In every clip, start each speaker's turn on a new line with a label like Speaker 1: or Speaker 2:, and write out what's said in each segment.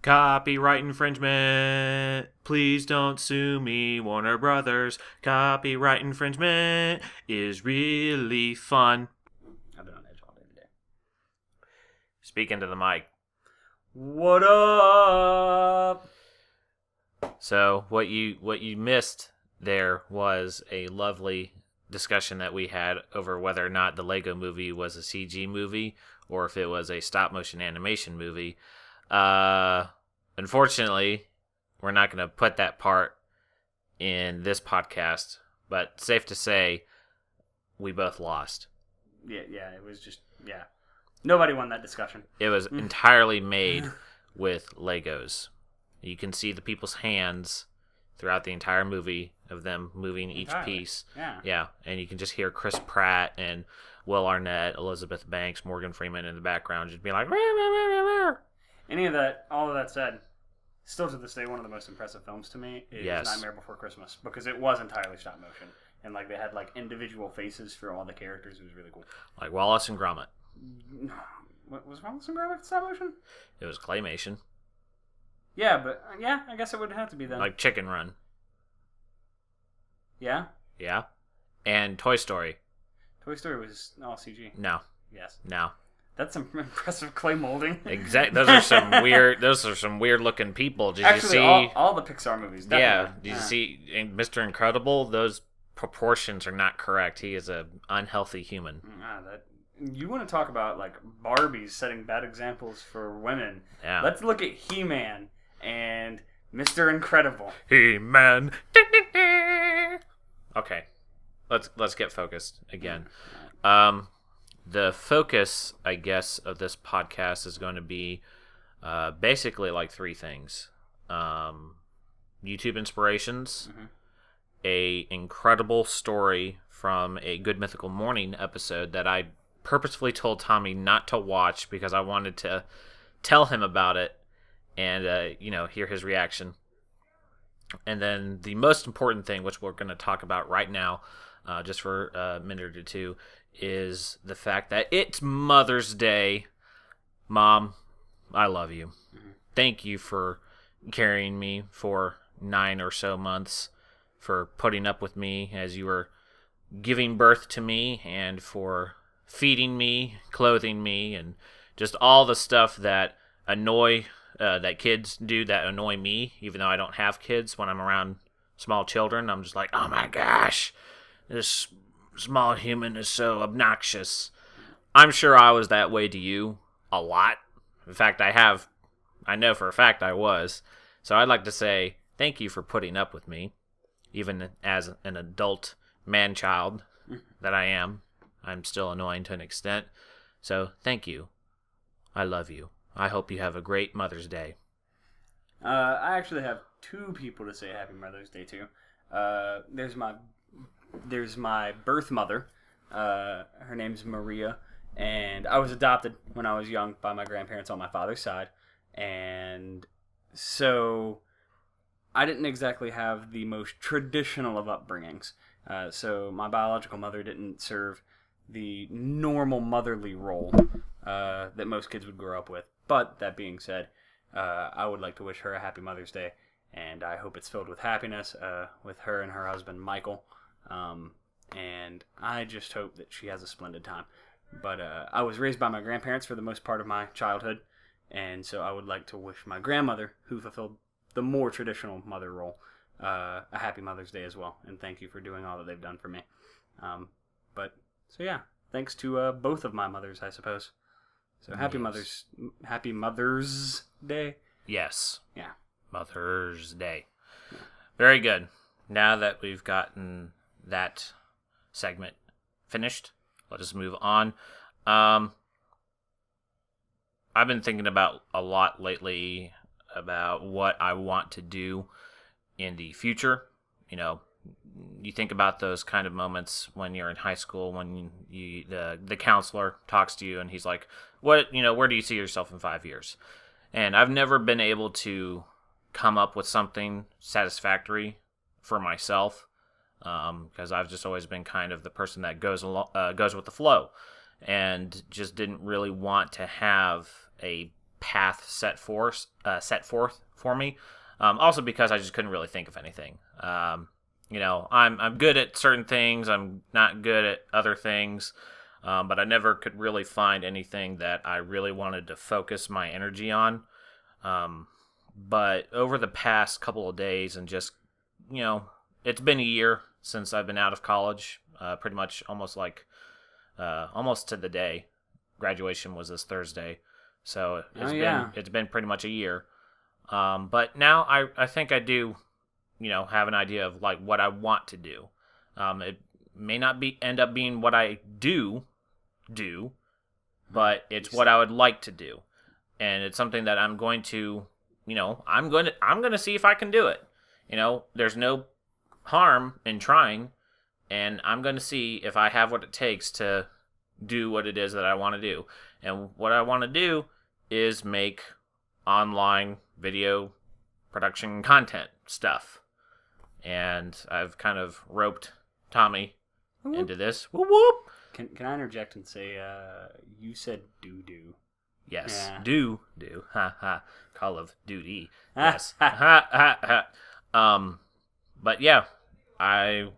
Speaker 1: Copyright infringement. Please don't sue me, Warner Brothers. Copyright infringement is really fun.
Speaker 2: I've been on edge all day today.
Speaker 1: Speak into the mic.
Speaker 2: What up?
Speaker 1: So what you missed there was a lovely discussion that we had over whether or not the Lego movie was a CG movie or if it was a stop motion animation movie. Unfortunately, we're not going to put that part in this podcast, but safe to say, we both lost.
Speaker 2: Yeah, it was just, Nobody won that discussion.
Speaker 1: It was entirely made with Legos. You can see the people's hands throughout the entire movie of them moving each piece. Yeah, and you can just hear Chris Pratt and Will Arnett, Elizabeth Banks, Morgan Freeman in the background just being like, rah, rah, rah, rah, rah.
Speaker 2: All of that said, still to this day, one of the most impressive films to me is
Speaker 1: Yes.
Speaker 2: Nightmare Before Christmas, because it was entirely stop motion. And they had individual faces for all the characters. It was really cool.
Speaker 1: Like Wallace and Gromit.
Speaker 2: What was Wallace and Gromit stop motion?
Speaker 1: It was claymation.
Speaker 2: Yeah, but I guess it would have to be then.
Speaker 1: Like Chicken Run.
Speaker 2: Yeah?
Speaker 1: Yeah. And Toy Story.
Speaker 2: Toy Story was all CG.
Speaker 1: No.
Speaker 2: Yes.
Speaker 1: No.
Speaker 2: That's some impressive clay molding.
Speaker 1: Exactly. Those are some weird looking people. Did
Speaker 2: Actually,
Speaker 1: you see
Speaker 2: all the Pixar movies, definitely.
Speaker 1: Yeah. Did you see in Mr. Incredible? Those proportions are not correct. He is an unhealthy human.
Speaker 2: You want to talk about Barbies setting bad examples for women?
Speaker 1: Yeah.
Speaker 2: Let's look at He-Man and Mr. Incredible.
Speaker 1: He-Man. Okay. Let's get focused again. The focus, I guess, of this podcast is going to be basically three things. YouTube inspirations, a incredible story from a Good Mythical Morning episode that I purposefully told Tommy not to watch because I wanted to tell him about it and hear his reaction. And then the most important thing, which we're going to talk about right now, just for a minute or two, is the fact that it's Mother's Day. Mom, I love you. Thank you for carrying me for 9 or so months, for putting up with me as you were giving birth to me, and for feeding me, clothing me, and just all the stuff that that kids do that annoy me, even though I don't have kids. When I'm around small children, I'm just like, oh my gosh, this small human is so obnoxious. I'm sure I was that way to you a lot. In fact, I know for a fact I was. So I'd like to say thank you for putting up with me, even as an adult man-child that I am. I'm still annoying to an extent. So thank you. I love you. I hope you have a great Mother's Day.
Speaker 2: I actually have two people to say Happy Mother's Day to. There's my birth mother. Her name's Maria, and I was adopted when I was young by my grandparents on my father's side, and so I didn't exactly have the most traditional of upbringings. So my biological mother didn't serve the normal motherly role that most kids would grow up with. But that being said, I would like to wish her a happy Mother's Day, and I hope it's filled with happiness with her and her husband Michael. And I just hope that she has a splendid time. But I was raised by my grandparents for the most part of my childhood, and so I would like to wish my grandmother, who fulfilled the more traditional mother role, a happy Mother's Day as well. And thank you for doing all that they've done for me. Thanks to both of my mothers, I suppose. So happy Mother's Day.
Speaker 1: Yes.
Speaker 2: Yeah.
Speaker 1: Mother's Day. Yeah. Very good. Now that we've gotten that segment finished, let us move on. I've been thinking about a lot lately about what I want to do in the future. You think about those kind of moments when you're in high school, when the counselor talks to you and he's like, where do you see yourself in 5 years? And I've never been able to come up with something satisfactory for myself, because I've just always been kind of the person that goes with the flow, and just didn't really want to have a path set forth for me. Also because I just couldn't really think of anything. I'm good at certain things. I'm not good at other things. But I never could really find anything that I really wanted to focus my energy on. But over the past couple of days and just, it's been a year since I've been out of college, pretty much almost to the day. Graduation was this Thursday. So it's been pretty much a year. But now I think I do, have an idea of like what I want to do. It may not end up being what I do, but it's what I would like to do. And it's something that I'm going to, I'm going to see if I can do it. There's no harm in trying, and I'm going to see if I have what it takes to do what it is that I want to do. And what I want to do is make online video production content stuff. And I've kind of roped Tommy into this. Whoop whoop.
Speaker 2: Can I interject and say, you said do?
Speaker 1: Yes, yeah. do. Ha ha. Call of Duty. Yes. Ha ha ha. But yeah, I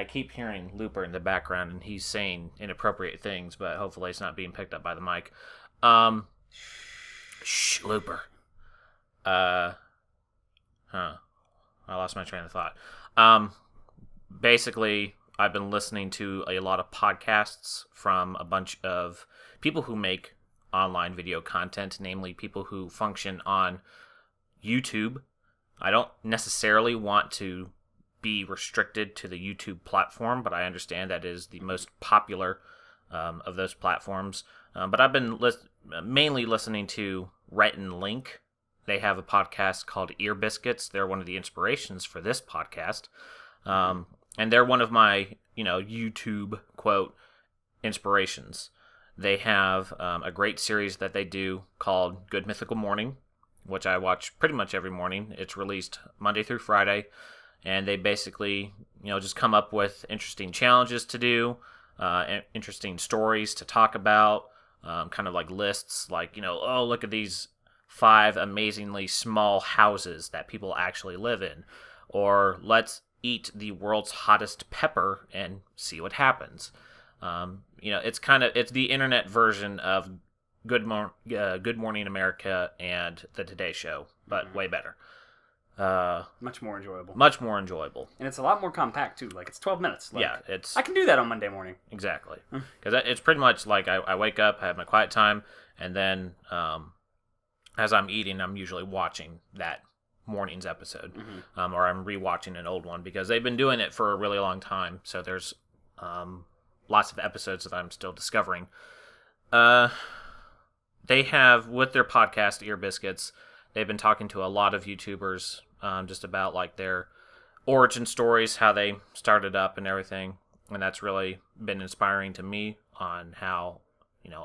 Speaker 1: keep hearing Looper in the background, and he's saying inappropriate things, but hopefully it's not being picked up by the mic. Shh, Looper. I lost my train of thought. Basically, I've been listening to a lot of podcasts from a bunch of people who make online video content, namely people who function on YouTube. I don't necessarily want to be restricted to the YouTube platform, but I understand that is the most popular of those platforms. But I've been mainly listening to Rhett and Link. They have a podcast called Ear Biscuits. They're one of the inspirations for this podcast. And they're one of my, YouTube, quote, inspirations. They have a great series that they do called Good Mythical Morning, which I watch pretty much every morning. It's released Monday through Friday. And they basically, just come up with interesting challenges to do, interesting stories to talk about, kind of like lists, like, oh, look at these 5 amazingly small houses that people actually live in. Or let's eat the world's hottest pepper and see what happens. It's the internet version of Good Morning America and the Today Show, but way better.
Speaker 2: Much more enjoyable.
Speaker 1: Much more enjoyable.
Speaker 2: And it's a lot more compact, too. Like, it's 12 minutes.
Speaker 1: Yeah,
Speaker 2: I can do that on Monday morning.
Speaker 1: Exactly. Because it's pretty much like I wake up, I have my quiet time, and then as I'm eating, I'm usually watching that morning's episode. Or I'm rewatching an old one, because they've been doing it for a really long time. So there's lots of episodes that I'm still discovering. They have, with their podcast, Ear Biscuits, they've been talking to a lot of YouTubers just about like their origin stories, how they started up and everything. And that's really been inspiring to me on how,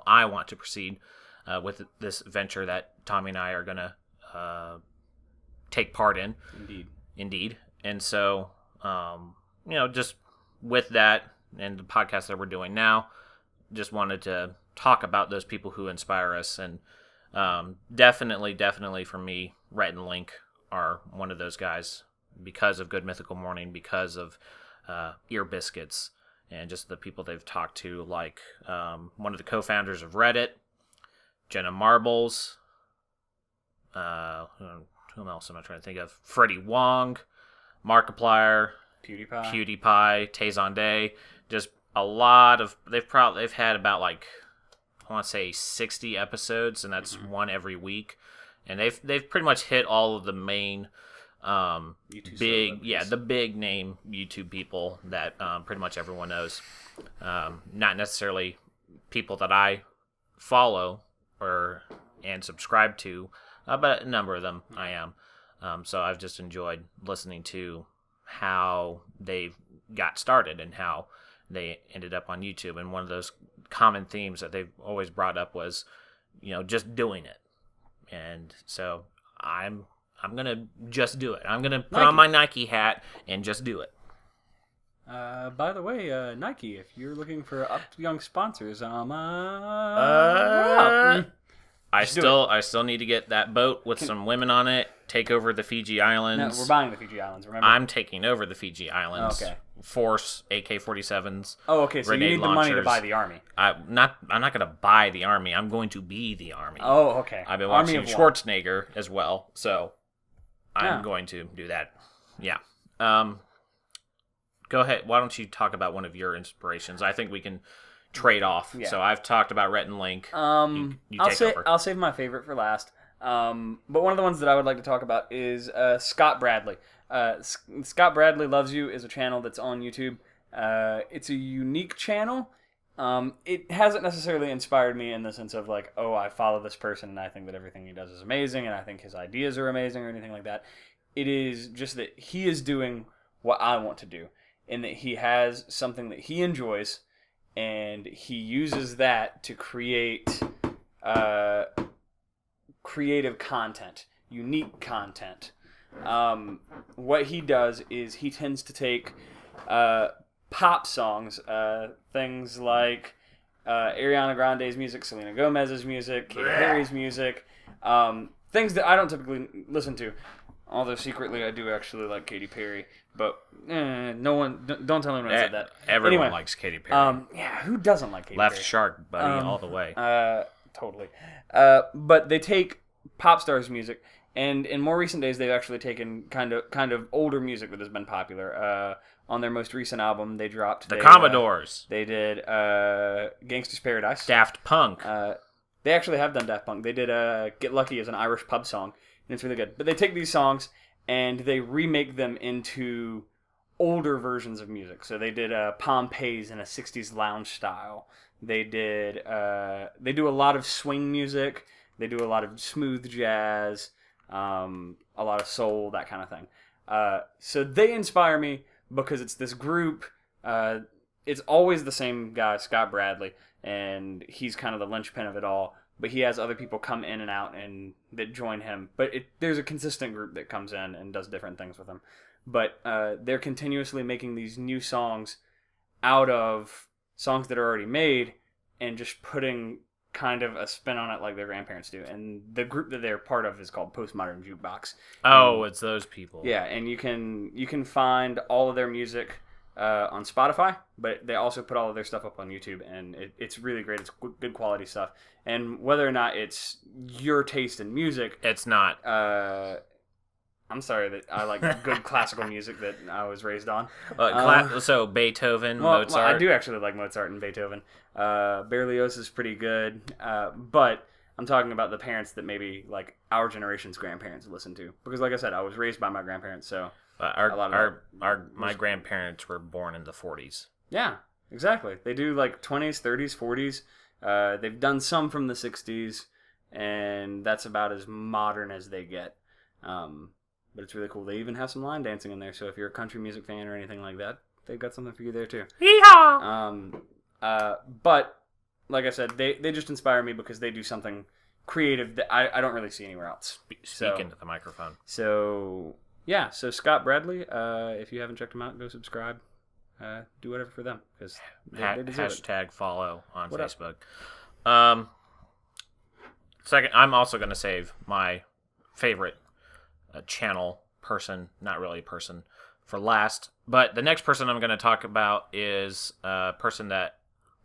Speaker 1: I want to proceed with this venture that Tommy and I are going to take part in. Indeed. And so, just with that and the podcast that we're doing now, just wanted to talk about those people who inspire us. And definitely for me, Rhett and Link are one of those guys, because of Good Mythical Morning, because of Ear Biscuits, and just the people they've talked to, like one of the co-founders of Reddit, Jenna Marbles, who else am I trying to think of? Freddie Wong, Markiplier, PewDiePie, Tazon Day, just a lot of, they've had about like, I want to say 60 episodes, and that's one every week. And they've pretty much hit all of the main the big name YouTube people that pretty much everyone knows. Not necessarily people that I follow and subscribe to, but a number of them I am. So I've just enjoyed listening to how they got started and how they ended up on YouTube. And one of those common themes that they've always brought up was, just doing it. And so I'm gonna just do it. I'm gonna put on my Nike hat and just do it.
Speaker 2: By the way, Nike, if you're looking for young sponsors,
Speaker 1: I still need to get that boat with some women on it. Take over the Fiji Islands.
Speaker 2: No, we're buying the Fiji Islands. Remember?
Speaker 1: I'm taking over the Fiji Islands.
Speaker 2: Okay.
Speaker 1: Force AK-47s.
Speaker 2: Oh, okay. So you need the money to buy the army.
Speaker 1: I'm not going to buy the army. I'm going to be the army.
Speaker 2: Oh, okay.
Speaker 1: I've been watching Schwarzenegger as well, so I'm going to do that. Yeah. Go ahead. Why don't you talk about one of your inspirations? I think we can trade off. Yeah. So I've talked about Rhett and Link. You take over.
Speaker 2: I'll save my favorite for last. But one of the ones that I would like to talk about is Scott Bradley. Scott Bradley Loves You is a channel that's on YouTube. It's a unique channel. It hasn't necessarily inspired me in the sense of like, oh, I follow this person and I think that everything he does is amazing and I think his ideas are amazing or anything like that. It is just that he is doing what I want to do, in that he has something that he enjoys and he uses that to create creative content, unique content. What he does is he tends to take pop songs, things like Ariana Grande's music, Selena Gomez's music, Katy Perry's music, things that I don't typically listen to. Although secretly I do actually like Katy Perry, but no one, don't tell anyone I said that.
Speaker 1: Everyone likes Katy Perry.
Speaker 2: Yeah, who doesn't like Katy
Speaker 1: Left
Speaker 2: Perry?
Speaker 1: shark, buddy, all the way.
Speaker 2: Totally. But they take pop stars' music, and in more recent days, they've actually taken kind of older music that has been popular. On their most recent album, they dropped
Speaker 1: the Commodores.
Speaker 2: They did "Gangsta's Paradise."
Speaker 1: Daft Punk.
Speaker 2: They actually have done Daft Punk. They did "Get Lucky" as an Irish pub song, and it's really good. But they take these songs and they remake them into older versions of music. So they did Pompeii's in a 60s lounge style. They do a lot of swing music. They do a lot of smooth jazz, a lot of soul, that kind of thing. So they inspire me because it's this group. It's always the same guy, Scott Bradley, and he's kind of the linchpin of it all. But he has other people come in and out and that join him. But there's a consistent group that comes in and does different things with him. But they're continuously making these new songs out of songs that are already made and just putting kind of a spin on it like their grandparents do. And the group that they're part of is called Postmodern Jukebox.
Speaker 1: Oh, it's those people.
Speaker 2: Yeah, and you can find all of their music on Spotify, but they also put all of their stuff up on YouTube, and it's really great. It's good quality stuff. And whether or not it's your taste in music...
Speaker 1: It's not.
Speaker 2: I'm sorry that I like good classical music that I was raised on.
Speaker 1: So Beethoven, Mozart.
Speaker 2: Well, I do actually like Mozart and Beethoven. Berlioz is pretty good, but I'm talking about the parents that maybe like our generation's grandparents listen to. Because, like I said, I was raised by my grandparents, so
Speaker 1: my grandparents were born in the 40s.
Speaker 2: Yeah, exactly. They do like 20s, 30s, 40s. They've done some from the 60s, and that's about as modern as they get. But it's really cool. They even have some line dancing in there, so if you're a country music fan or anything like that, they've got something for you there too. Yeehaw! But like I said, they just inspire me because they do something creative that I don't really see anywhere else.
Speaker 1: Speak into the microphone.
Speaker 2: So yeah, so Scott Bradley, if you haven't checked him out, go subscribe. Do whatever for them because they deserve
Speaker 1: it. Follow on
Speaker 2: what
Speaker 1: Facebook. Second, I'm also going to save my favorite channel person, not really a person, for last. But the next person I'm going to talk about is a person that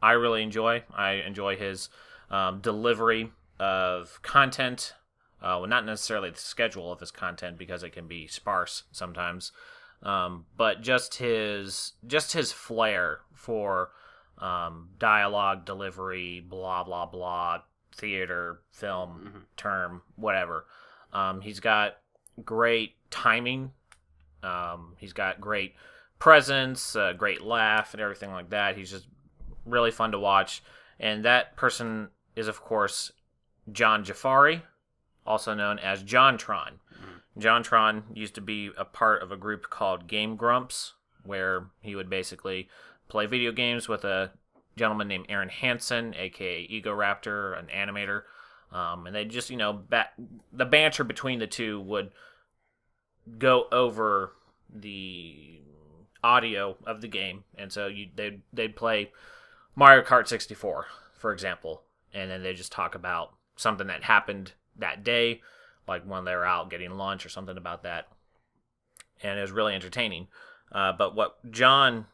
Speaker 1: I really enjoy. I enjoy his delivery of content. Well, not necessarily the schedule of his content because it can be sparse sometimes. But just his flair for dialogue, delivery, blah blah blah, theater, film, term, whatever. He's got great timing. He's got great presence, great laugh, and everything like that. He's just really fun to watch. And that person is, of course, John Jafari, also known as JonTron. JonTron used to be a part of a group called Game Grumps, where he would basically play video games with a gentleman named Aaron Hansen, aka Ego Raptor, an animator. And they just, the banter between the two would go over the audio of the game. And so they'd play Mario Kart 64, for example. And then they just talk about something that happened that day, like when they were out getting lunch or something about that. And it was really entertaining. But what John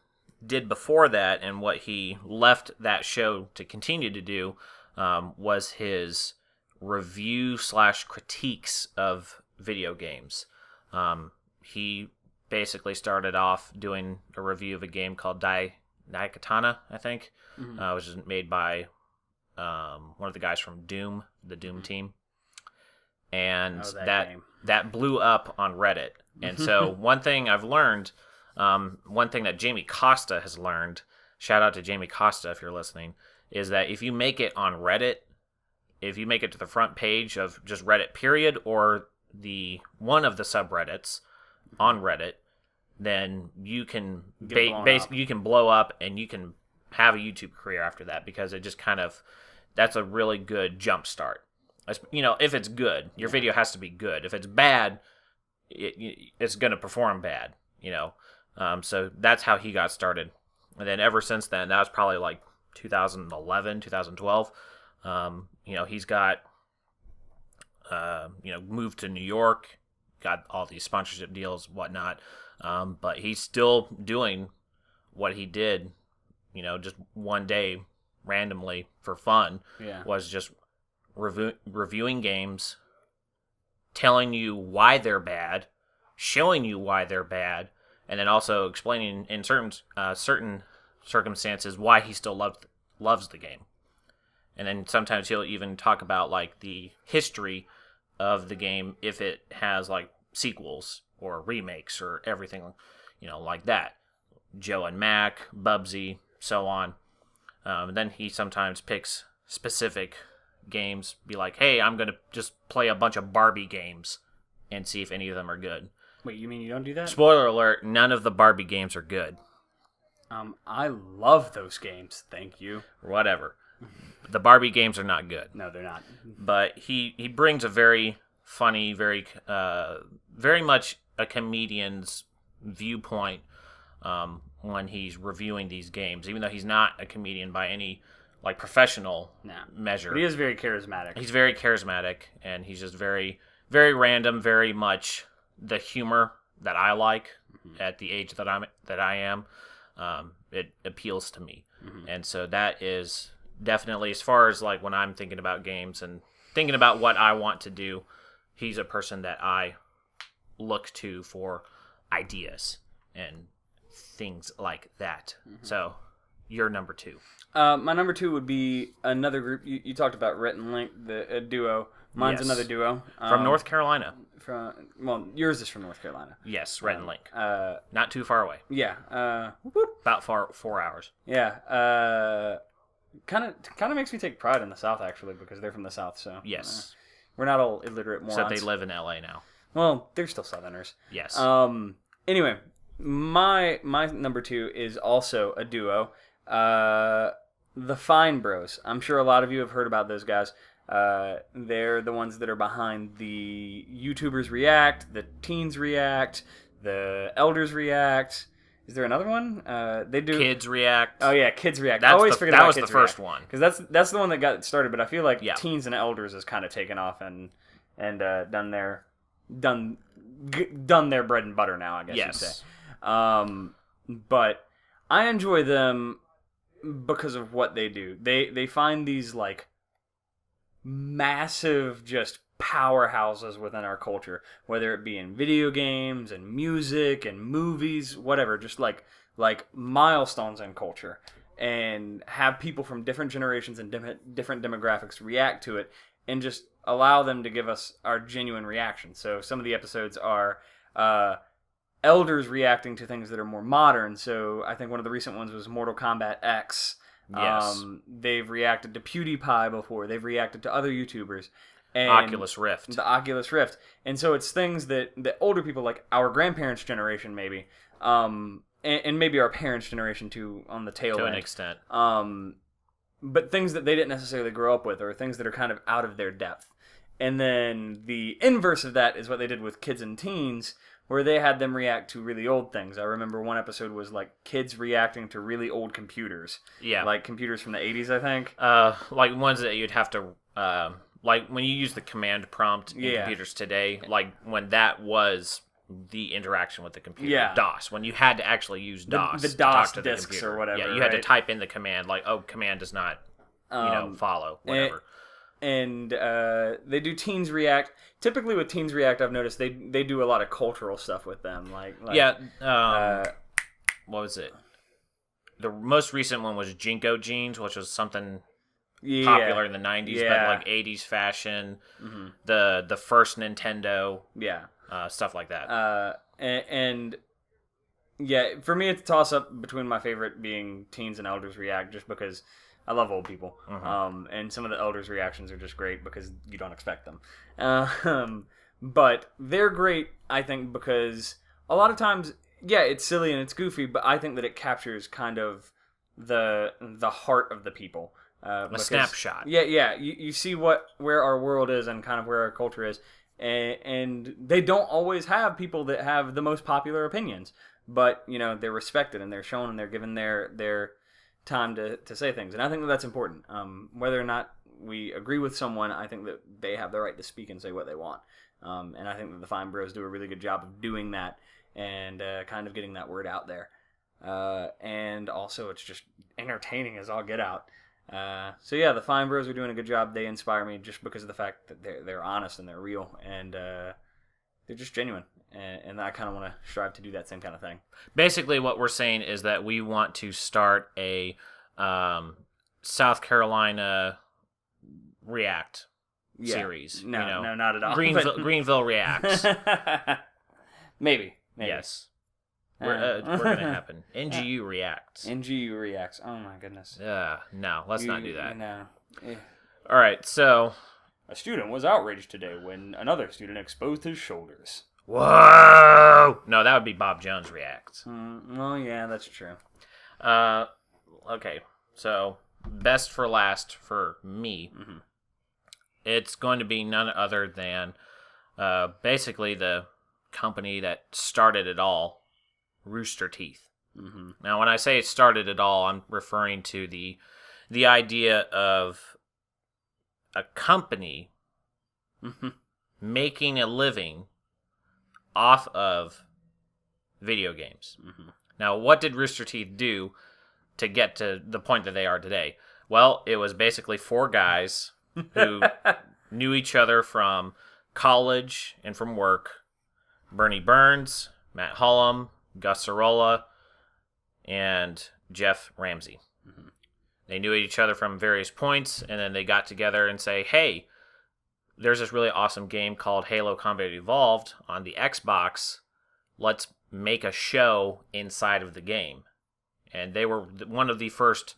Speaker 1: did before that, and what he left that show to continue to do, was his review / critiques of video games. He basically started off doing a review of a game called Daikatana, I think, which is made by one of the guys from Doom, the Doom team. And that blew up on Reddit. And so one thing I've learned, one thing that Jamie Costa has learned, shout out to Jamie Costa if you're listening, is that if you make it on Reddit, if you make it to the front page of just Reddit period or the one of the subreddits on Reddit, then you can you can blow up and you can have a YouTube career after that, because it just kind of, that's a really good jump start. You know, if it's good, your video has to be good. If it's bad, it's going to perform bad, you know. So that's how he got started. And then ever since then, that was probably like 2011, 2012. You know, he's got, moved to New York, got all these sponsorship deals, whatnot. But he's still doing what he did, you know, just one day randomly for fun. Was just reviewing games, telling you why they're bad, showing you why they're bad, and then also explaining in certain circumstances why he still loves the game. And then sometimes he'll even talk about like the history of the game, if it has like sequels or remakes or everything, you know, like that. Joe and Mac, Bubsy, so on. And then he sometimes picks specific games, be like, hey, I'm going to just play a bunch of Barbie games and see if any of them are good.
Speaker 2: Wait, you mean you don't do that?
Speaker 1: Spoiler alert, none of the Barbie games are good.
Speaker 2: I love those games, thank you.
Speaker 1: Whatever. The Barbie games are not good.
Speaker 2: No, they're not.
Speaker 1: But he brings a very funny, very much a comedian's viewpoint when he's reviewing these games, even though he's not a comedian by any like professional measure.
Speaker 2: But he is very charismatic. He's
Speaker 1: very charismatic, and he's just very, very random, very much the humor that I like at the age that I am. It appeals to me. And so that is definitely, as far as like when I'm thinking about games and thinking about what I want to do, he's a person that I look to for ideas and things like that. So you're number 2.
Speaker 2: My number 2 would be another group. You talked about Rhett and Link, a duo. Mine's another duo.
Speaker 1: From North Carolina.
Speaker 2: Yours is from North Carolina.
Speaker 1: Yes, Rhett and Link. Not too far away.
Speaker 2: Yeah.
Speaker 1: About 4 hours.
Speaker 2: Yeah. Kind of makes me take pride in the South, actually, because they're from the South. So
Speaker 1: yes,
Speaker 2: we're not all illiterate morons.
Speaker 1: Except they live in LA now.
Speaker 2: Well, they're still Southerners.
Speaker 1: Yes.
Speaker 2: Anyway, my number 2 is also a duo. The Fine Bros. I'm sure a lot of you have heard about those guys. They're the ones that are behind the YouTubers React, the Teens React, the Elders React. Is there another one? They do
Speaker 1: Kids React.
Speaker 2: Oh yeah, Kids React.
Speaker 1: That was the first one,
Speaker 2: because that's the one that got started. But I feel like Teens and Elders has kind of taken off and done their bread and butter now, I guess you'd say. But I enjoy them because of what they do. They find these like massive just powerhouses within our culture, whether it be in video games and music and movies, whatever, just like milestones in culture, and have people from different generations and different demographics react to it and just allow them to give us our genuine reaction. So some of the episodes are elders reacting to things that are more modern. So I think one of the recent ones was Mortal Kombat X.
Speaker 1: Yes.
Speaker 2: They've reacted to PewDiePie before. They've reacted to other YouTubers. And
Speaker 1: Oculus Rift.
Speaker 2: The Oculus Rift. And so it's things that older people, like our grandparents' generation maybe, and maybe our parents' generation too on the tail end.
Speaker 1: To an extent.
Speaker 2: But things that they didn't necessarily grow up with, or things that are kind of out of their depth. And then the inverse of that is what they did with kids and teens, where they had them react to really old things. I remember one episode was like kids reacting to really old computers.
Speaker 1: Yeah.
Speaker 2: Like computers from the 80s, I think.
Speaker 1: Like ones that you'd have to like when you use the command prompt in computers today, like when that was the interaction with the computer, DOS, when you had to actually use DOS,
Speaker 2: the
Speaker 1: to
Speaker 2: DOS
Speaker 1: talk to
Speaker 2: discs
Speaker 1: the computer.
Speaker 2: or whatever.
Speaker 1: Yeah, you had to type in the command, like, oh, command does not, follow, whatever.
Speaker 2: And they do Teens React. Typically with Teens React, I've noticed they do a lot of cultural stuff with them.
Speaker 1: What was it? The most recent one was Jinko Jeans, which was something popular in the 90s, but like 80s fashion, the first Nintendo, stuff like that.
Speaker 2: And for me, it's a toss-up between my favorite being Teens and Elders React, just because I love old people. And some of the Elders reactions are just great because you don't expect them. But they're great, I think, because a lot of times, it's silly and it's goofy, but I think that it captures kind of the heart of the people.
Speaker 1: A snapshot.
Speaker 2: You see where our world is and kind of where our culture is. And they don't always have people that have the most popular opinions. But, they're respected and they're shown and they're given their time to say things. And I think that that's important. Whether or not we agree with someone, I think that they have the right to speak and say what they want. And I think that the Fine Bros do a really good job of doing that and kind of getting that word out there. And also it's just entertaining as all get out. The Fine Bros are doing a good job. They inspire me just because of the fact that they're honest and they're real and they're just genuine. And I kind of want to strive to do that same kind of thing.
Speaker 1: Basically, what we're saying is that we want to start a South Carolina React series.
Speaker 2: No, not at all.
Speaker 1: Greenville Reacts.
Speaker 2: Maybe.
Speaker 1: Yes. We're going to happen. NGU Reacts.
Speaker 2: NGU Reacts. Oh, my goodness.
Speaker 1: No, let's not do that.
Speaker 2: No.
Speaker 1: All right, so...
Speaker 2: A student was outraged today when another student exposed his shoulders.
Speaker 1: Whoa! No, that would be Bob Jones Reacts.
Speaker 2: Well, yeah, that's true.
Speaker 1: Okay, so best for last for me. It's going to be none other than basically the company that started it all, Rooster Teeth. Now, when I say it started it all, I'm referring to the idea of a company making a living off of video games. Now, what did Rooster Teeth do to get to the point that they are today? Well, it was basically 4 guys who knew each other from college and from work. Bernie Burns, Matt Hullum, Gus Sorolla, and Jeff Ramsey. They knew each other from various points, and then they got together and say, hey, there's this really awesome game called Halo Combat Evolved on the Xbox. Let's make a show inside of the game. And they were one of the first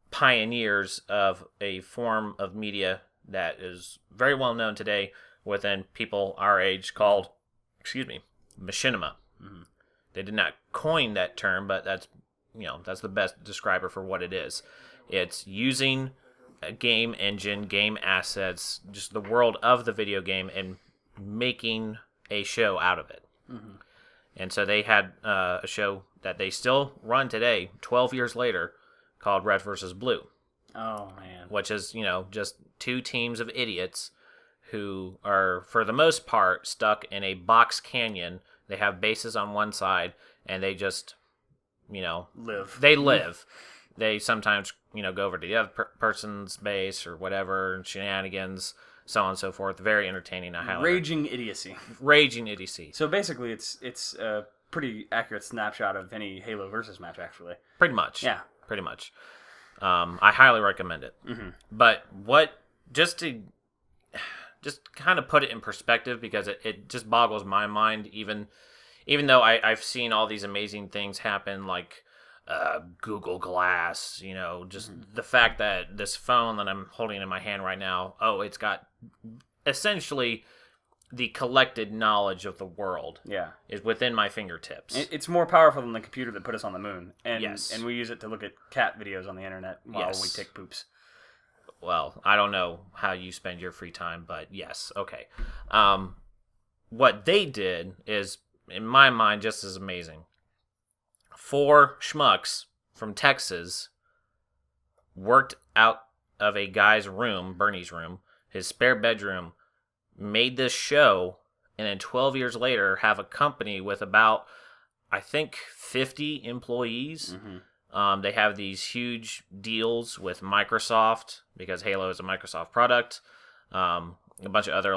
Speaker 1: pioneers of a form of media that is very well known today within people our age called, machinima. They did not coin that term, but that's the best describer for what it is. It's using a game engine, game assets, just the world of the video game, and making a show out of it. And so they had a show that they still run today, 12 years later, called Red versus Blue.
Speaker 2: Oh, man.
Speaker 1: Which is, just 2 teams of idiots who are, for the most part, stuck in a box canyon. They have bases on one side, and they just,
Speaker 2: live.
Speaker 1: They live. They sometimes, go over to the other person's base or whatever, and shenanigans, so on and so forth. Very entertaining.
Speaker 2: Raging idiocy.
Speaker 1: Raging idiocy.
Speaker 2: So basically, it's a pretty accurate snapshot of any Halo versus match, actually.
Speaker 1: Pretty much.
Speaker 2: Yeah.
Speaker 1: Pretty much. I highly recommend it. But just to kind of put it in perspective, because it just boggles my mind, even though I've seen all these amazing things happen, like Google Glass, just the fact that this phone that I'm holding in my hand right now, it's got essentially the collected knowledge of the world is within my fingertips.
Speaker 2: It's more powerful than the computer that put us on the moon. And,
Speaker 1: yes.
Speaker 2: And we use it to look at cat videos on the internet while we take poops.
Speaker 1: Well, I don't know how you spend your free time, but yes, okay. What they did is, in my mind, just as amazing. 4 schmucks from Texas worked out of a guy's room, Bernie's room, his spare bedroom, made this show, and then 12 years later have a company with about, I think, 50 employees. They have these huge deals with Microsoft because Halo is a Microsoft product. A bunch of other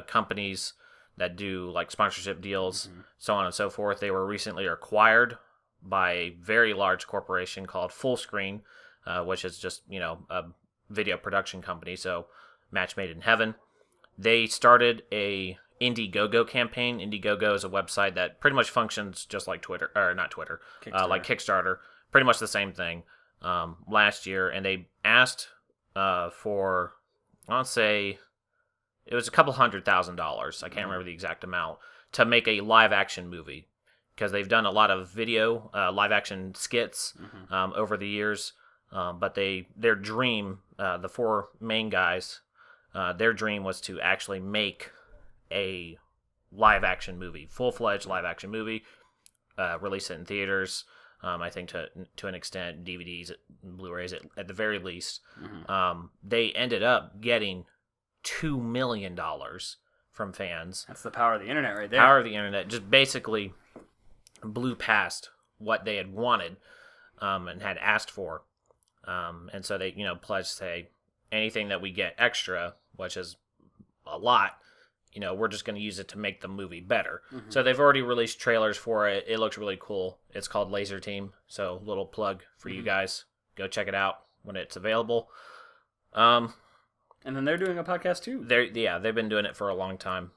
Speaker 1: companies that do like sponsorship deals, so on and so forth. They were recently acquired by a very large corporation called Fullscreen, which is just a video production company. So match made in heaven. They started a Indiegogo campaign. Indiegogo is a website that pretty much functions just like Twitter, or not Twitter, like Kickstarter. Pretty much the same thing last year. And they asked for, I'll say, it was a couple $100,000. I can't remember the exact amount, to make a live action movie. Because they've done a lot of video, live action skits over the years. But their dream, the four main guys, their dream was to actually make a live action movie, full-fledged live action movie, release it in theaters. I think to an extent, DVDs, Blu-rays at the very least. They ended up getting $2 million from fans.
Speaker 2: That's the power of the internet right there.
Speaker 1: Power of the internet just basically blew past what they had wanted and had asked for. And so they, pledged, say, anything that we get extra, which is a lot, we're just going to use it to make the movie better. So they've already released trailers for it. It looks really cool. It's called Laser Team. So little plug for you guys. Go check it out when it's available.
Speaker 2: And then they're doing a podcast too.
Speaker 1: They've been doing it for a long time.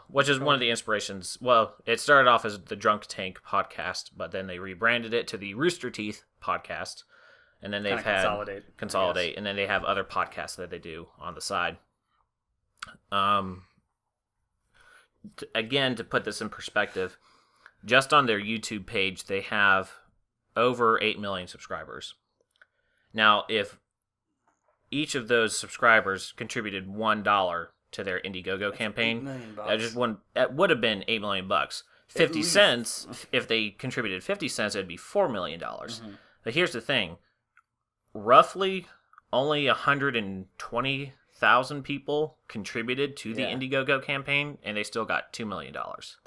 Speaker 1: Which is one of the inspirations. Well, it started off as the Drunk Tank podcast, but then they rebranded it to the Rooster Teeth podcast. And then they've had consolidate, and then they have other podcasts that they do on the side. Again, to put this in perspective, just on their YouTube page, they have over 8 million subscribers. Now, if each of those subscribers contributed $1 to their Indiegogo campaign, that would have been $8 million. 50 cents, if they contributed 50 cents, it'd be $4 million. But here's the thing. Roughly only 120,000 people contributed to the Indiegogo campaign, and they still got $2 million.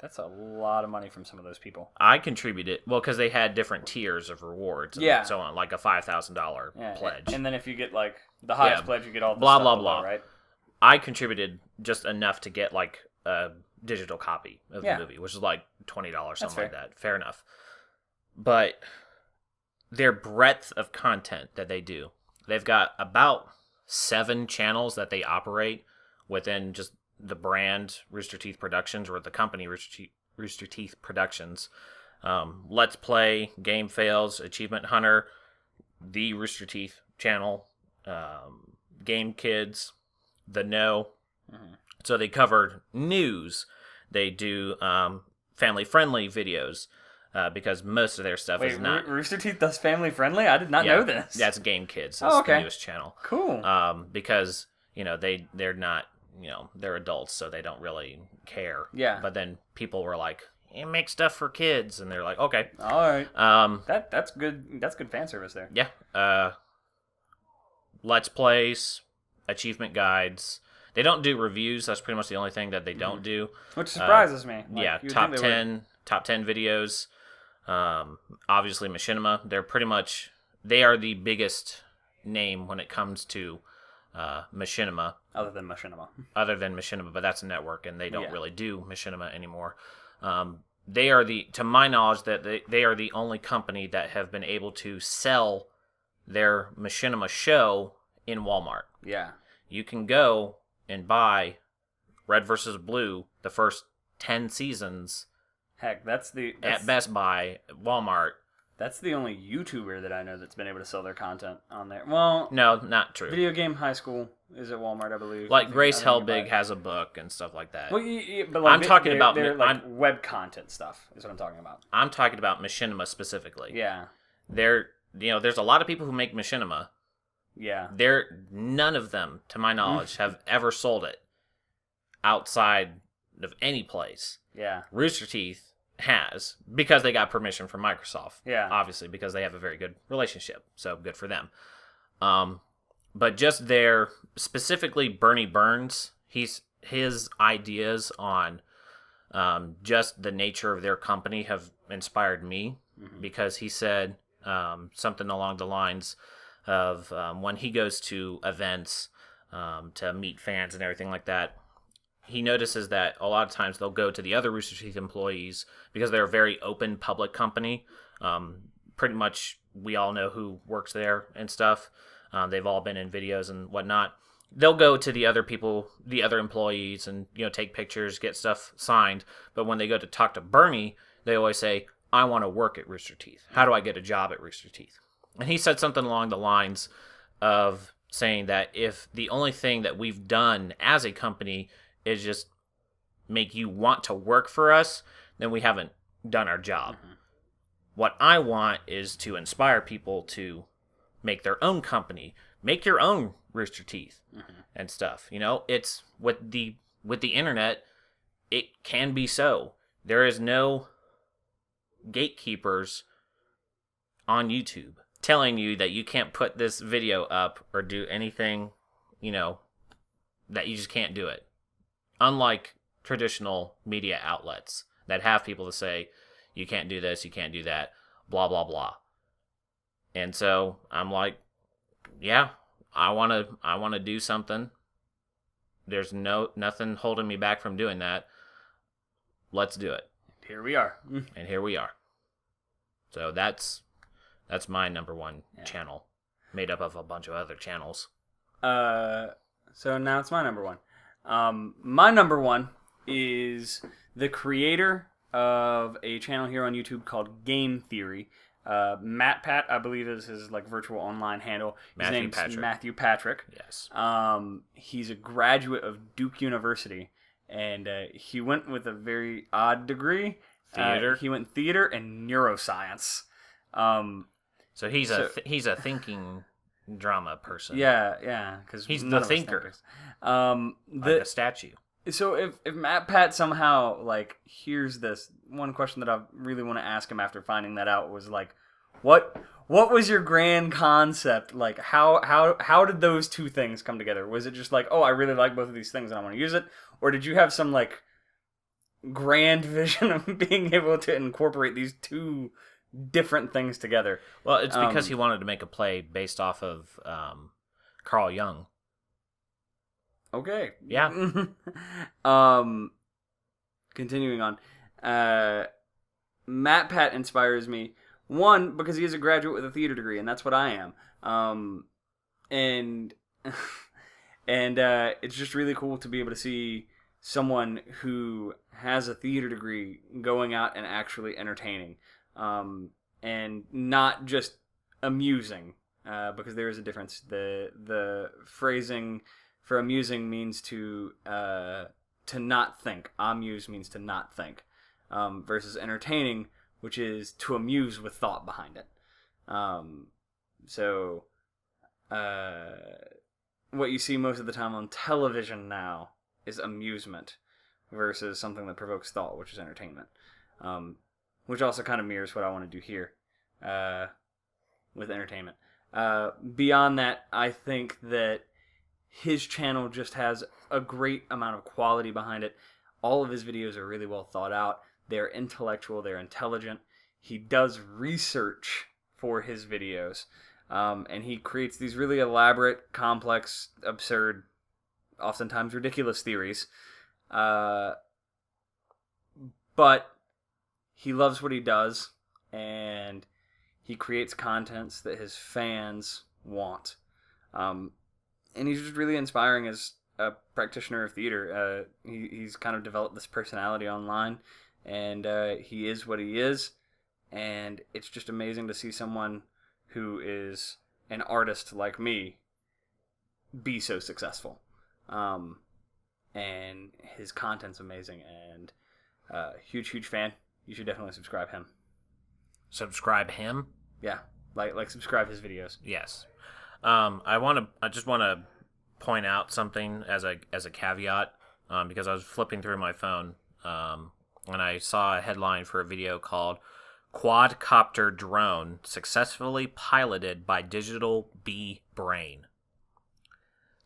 Speaker 2: That's a lot of money from some of those people.
Speaker 1: I contributed, because they had different tiers of rewards and so on, like a $5,000 pledge.
Speaker 2: And then if you get the highest pledge, you get all the
Speaker 1: blah,
Speaker 2: stuff
Speaker 1: blah,
Speaker 2: below,
Speaker 1: blah.
Speaker 2: right?
Speaker 1: I contributed just enough to get a digital copy of the movie, which is $20, something like that. Fair enough. But their breadth of content that they do, they've got about 7 channels that they operate within just the brand Rooster Teeth Productions, or the company Rooster Teeth Productions. Let's Play, Game Fails, Achievement Hunter, the Rooster Teeth channel, Game Kids, The Know. So they covered news. They do family-friendly videos. Because most of their stuff is not.
Speaker 2: Rooster Teeth does family friendly? I did not know this.
Speaker 1: That's Game Kids. That's the newest channel.
Speaker 2: Cool.
Speaker 1: Because they're not, they're adults, so they don't really care.
Speaker 2: Yeah.
Speaker 1: But then people were like, make stuff for kids, and they're like, okay.
Speaker 2: All right. That's good. That's good fan service there.
Speaker 1: Yeah. Let's Plays, achievement guides. They don't do reviews. That's pretty much the only thing that they don't do. Which
Speaker 2: surprises me.
Speaker 1: Top 10 videos. Obviously Machinima. They are the biggest name when it comes to Machinima.
Speaker 2: Other than Machinima,
Speaker 1: but that's a network, and they don't really do Machinima anymore. They are to my knowledge, they are the only company that have been able to sell their Machinima show in Walmart.
Speaker 2: Yeah.
Speaker 1: You can go and buy Red vs. Blue, the first 10 seasons.
Speaker 2: Heck,
Speaker 1: at Best Buy, Walmart.
Speaker 2: That's the only YouTuber that I know that's been able to sell their content on there. Well,
Speaker 1: no, not true.
Speaker 2: Video Game High School is at Walmart, I believe.
Speaker 1: Grace Helbig has a book and stuff like that.
Speaker 2: Well, but I'm talking about web content stuff. Is what I'm talking about.
Speaker 1: I'm talking about Machinima specifically.
Speaker 2: Yeah.
Speaker 1: There's a lot of people who make Machinima.
Speaker 2: Yeah.
Speaker 1: None of them, to my knowledge, have ever sold it outside of any place.
Speaker 2: Yeah.
Speaker 1: Rooster Teeth has, because they got permission from Microsoft.
Speaker 2: Yeah.
Speaker 1: Obviously, because they have a very good relationship. So good for them. but just there, specifically Bernie Burns, his ideas on just the nature of their company have inspired me, because he said something along the lines of when he goes to events to meet fans and everything like that, he notices that a lot of times they'll go to the other Rooster Teeth employees because they're a very open public company. Pretty much we all know who works there and stuff. They've all been in videos and whatnot. They'll go to the other people, the other employees, and take pictures, get stuff signed. But when they go to talk to Bernie, they always say, "I want to work at Rooster Teeth. How do I get a job at Rooster Teeth?" And he said something along the lines of saying that if the only thing that we've done as a company is just make you want to work for us, then we haven't done our job. What I want is to inspire people to make their own company, make your own Rooster Teeth and stuff. It's with the internet, it can be so. There is no gatekeepers on YouTube telling you that you can't put this video up or do anything, that you just can't do it. Unlike traditional media outlets that have people to say, you can't do this, you can't do that, blah, blah, blah. And so I'm like, yeah, I want to do something. There's nothing holding me back from doing that. Let's do it.
Speaker 2: Here we are.
Speaker 1: And here we are. So that's my number one channel, made up of a bunch of other channels.
Speaker 2: So now it's my number one. My number one is the creator of a channel here on YouTube called Game Theory. MatPat, I believe, is his virtual online handle. His name's Matthew Patrick.
Speaker 1: Yes.
Speaker 2: He's a graduate of Duke University, and he went with a very odd degree.
Speaker 1: Theater.
Speaker 2: He went theater and neuroscience.
Speaker 1: So he's a thinking drama person.
Speaker 2: Yeah, because
Speaker 1: he's the thinker.
Speaker 2: Like
Speaker 1: a statue.
Speaker 2: So if MatPat somehow hears this, one question that I really want to ask him after finding that out was what was your grand concept? How did those two things come together? Was it just oh, I really like both of these things and I want to use it, or did you have some grand vision of being able to incorporate these two different things together?
Speaker 1: Well, it's because he wanted to make a play based off of Carl Jung.
Speaker 2: Okay.
Speaker 1: Yeah.
Speaker 2: Continuing on. MatPat inspires me. One, because he is a graduate with a theater degree, and that's what I am. And it's just really cool to be able to see someone who has a theater degree going out and actually entertaining. And not just amusing, because there is a difference. The phrasing for amusing means to not think. Amuse means to not think, versus entertaining, which is to amuse with thought behind it. So what you see most of the time on television now is amusement versus something that provokes thought, which is entertainment. Which also kind of mirrors what I want to do here with entertainment. Beyond that, I think that his channel just has a great amount of quality behind it. All of his videos are really well thought out. They're intellectual. They're intelligent. He does research for his videos. And he creates these really elaborate, complex, absurd, oftentimes ridiculous theories. But he loves what he does, and he creates contents that his fans want. And he's just really inspiring as a practitioner of theater. He's kind of developed this personality online, and he is what he is. And it's just amazing to see someone who is an artist like me be so successful. And his content's amazing, and huge fan. You should definitely subscribe him.
Speaker 1: Subscribe him?
Speaker 2: Yeah, subscribe his videos.
Speaker 1: Yes. I just want to point out something as a caveat, because I was flipping through my phone, and I saw a headline for a video called "Quadcopter Drone Successfully Piloted by Digital Bee Brain."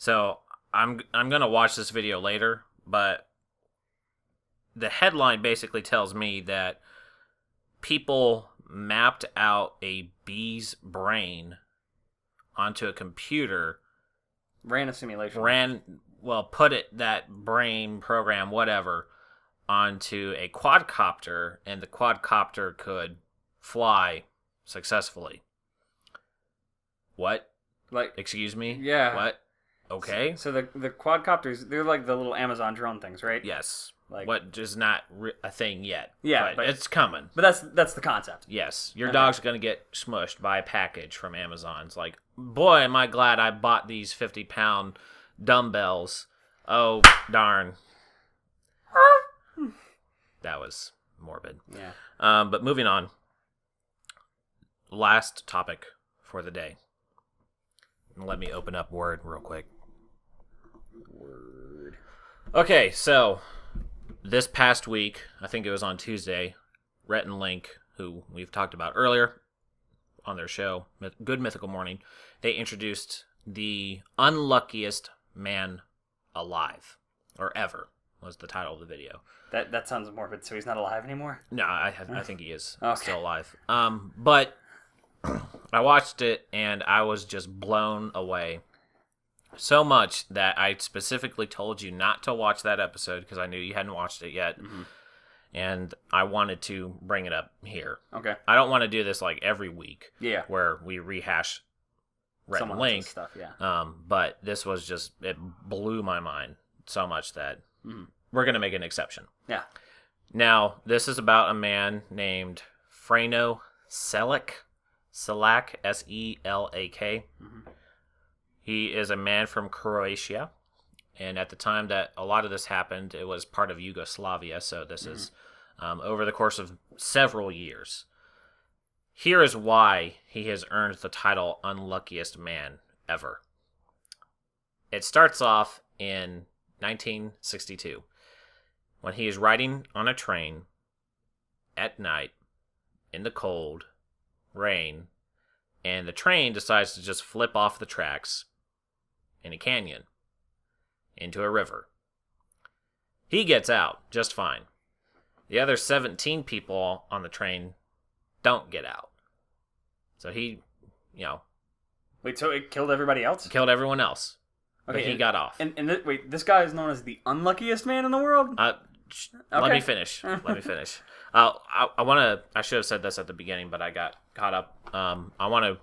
Speaker 1: So I'm gonna watch this video later, but the headline basically tells me that people mapped out a bee's brain onto a computer,
Speaker 2: Ran a simulation.
Speaker 1: put that brain program, whatever, onto a quadcopter, and the quadcopter could fly successfully. What?
Speaker 2: Like,
Speaker 1: Excuse me?
Speaker 2: yeah.
Speaker 1: What? Okay.
Speaker 2: So the quadcopters, they're like the little Amazon drone things, right?
Speaker 1: Yes.
Speaker 2: Like,
Speaker 1: what is not a thing yet.
Speaker 2: Yeah,
Speaker 1: but it's coming.
Speaker 2: But that's the concept.
Speaker 1: Yes. Your dog's going to get smushed by a package from Amazon. It's like, boy, am I glad I bought these 50-pound dumbbells. Oh, darn. That was morbid.
Speaker 2: Yeah.
Speaker 1: But moving on. Last topic for the day. Let me open up Word real quick.
Speaker 2: Word.
Speaker 1: Okay, so this past week, I think it was on Tuesday, Rhett and Link, who we've talked about earlier on their show, Good Mythical Morning, they introduced the Unluckiest Man Alive, or Ever, was the title of the video.
Speaker 2: That sounds morbid. So he's not alive anymore?
Speaker 1: No, I think he is
Speaker 2: Okay.
Speaker 1: still alive. But I watched it, and I was just blown away. So much that I specifically told you not to watch that episode because I knew you hadn't watched it yet.
Speaker 2: Mm-hmm.
Speaker 1: And I wanted to bring it up here.
Speaker 2: Okay.
Speaker 1: I don't want to do this like every week.
Speaker 2: Yeah.
Speaker 1: Where we rehash Rhett and
Speaker 2: Someone
Speaker 1: Link.
Speaker 2: else's stuff, yeah.
Speaker 1: But this was just, it blew my mind so much that we're going to make an exception.
Speaker 2: Yeah.
Speaker 1: Now, this is about a man named Frano Selak, Selak, S-E-L-A-K.
Speaker 2: Mm-hmm.
Speaker 1: He is a man from Croatia, and at the time that a lot of this happened, it was part of Yugoslavia, so this is over the course of several years. Here is why he has earned the title Unluckiest Man Ever. It starts off in 1962, when he is riding on a train at night in the cold rain, and the train decides to just flip off the tracks in a canyon into a river. He gets out just fine. The other 17 people on the train don't get out. So he,
Speaker 2: Wait, so it killed everybody else?
Speaker 1: killed everyone else.
Speaker 2: Okay,
Speaker 1: But he got off.
Speaker 2: Wait, this guy is known as the unluckiest man in the world?
Speaker 1: Let me finish. I should have said this at the beginning, but I got caught up. I want to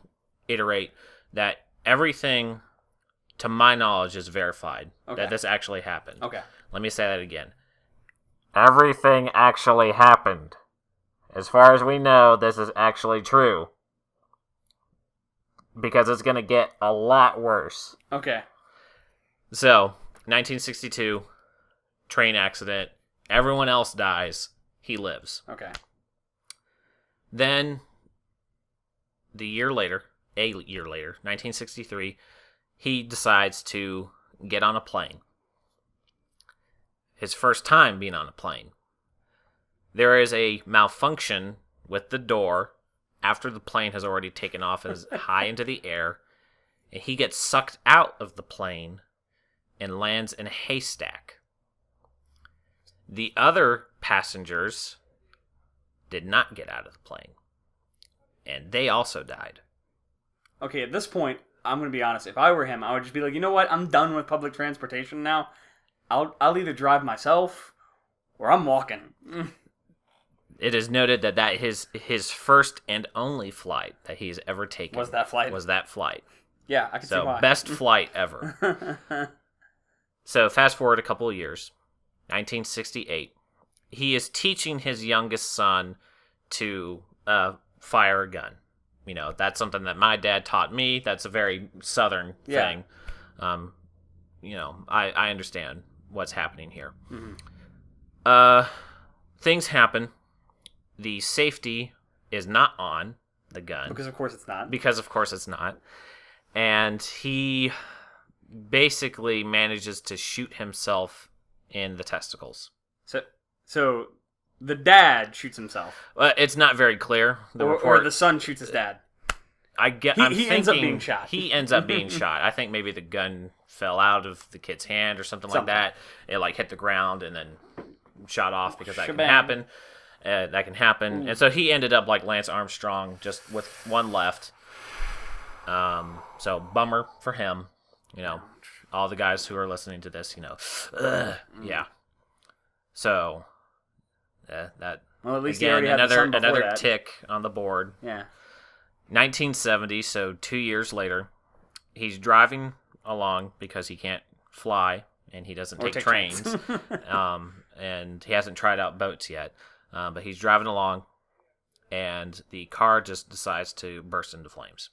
Speaker 1: iterate that everything, to my knowledge, is verified.
Speaker 2: Okay.
Speaker 1: That this actually happened.
Speaker 2: Okay.
Speaker 1: Let me say that again. Everything actually happened. As far as we know, this is actually true. Because it's going to get a lot worse.
Speaker 2: Okay.
Speaker 1: So, 1962, train accident. Everyone else dies. He lives.
Speaker 2: Okay.
Speaker 1: Then, a year later, 1963, he decides to get on a plane. His first time being on a plane. There is a malfunction with the door after the plane has already taken off and is high into the air. And he gets sucked out of the plane and lands in a haystack. The other passengers did not get out of the plane. And they also died.
Speaker 2: Okay, at this point, I'm going to be honest. If I were him, I would just be like, you know what? I'm done with public transportation now. I'll either drive myself or I'm walking.
Speaker 1: It is noted that his first and only flight that he's ever taken
Speaker 2: Was that flight? Yeah, I can see why.
Speaker 1: So, best flight ever. So, fast forward a couple of years. 1968. He is teaching his youngest son to fire a gun. That's something that my dad taught me. That's a very southern thing. I understand what's happening here. Mm-hmm. Things happen. The safety is not on the gun.
Speaker 2: Because of course it's not.
Speaker 1: And he basically manages to shoot himself in the testicles.
Speaker 2: So the dad shoots himself.
Speaker 1: It's not very clear.
Speaker 2: Or the son shoots his dad.
Speaker 1: I'm
Speaker 2: he
Speaker 1: thinking
Speaker 2: ends up being shot.
Speaker 1: He ends up being shot. I think maybe the gun fell out of the kid's hand or something like that. It like hit the ground and then shot off because that can happen. And so he ended up like Lance Armstrong, just with one left. So bummer for him. You know, all the guys who are listening to this, you know, yeah. So that.
Speaker 2: Well, at least
Speaker 1: again,
Speaker 2: he already had the son before
Speaker 1: another
Speaker 2: that.
Speaker 1: tick on the board.
Speaker 2: Yeah.
Speaker 1: 1970, so 2 years later, he's driving along because he can't fly and he doesn't take trains. And he hasn't tried out boats yet. But he's driving along and the car just decides to burst into flames.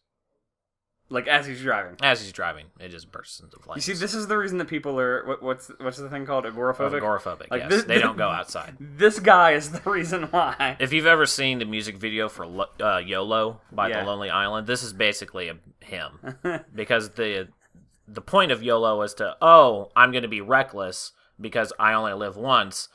Speaker 2: Like as he's driving.
Speaker 1: As he's driving, it just bursts into flames.
Speaker 2: You see, this is the reason that people are what's the thing called, agoraphobic?
Speaker 1: Agoraphobic.
Speaker 2: Like
Speaker 1: yes, they don't go outside.
Speaker 2: This guy is the reason why.
Speaker 1: If you've ever seen the music video for YOLO by The Lonely Island, this is basically him because the point of YOLO is to I'm going to be reckless because I only live once.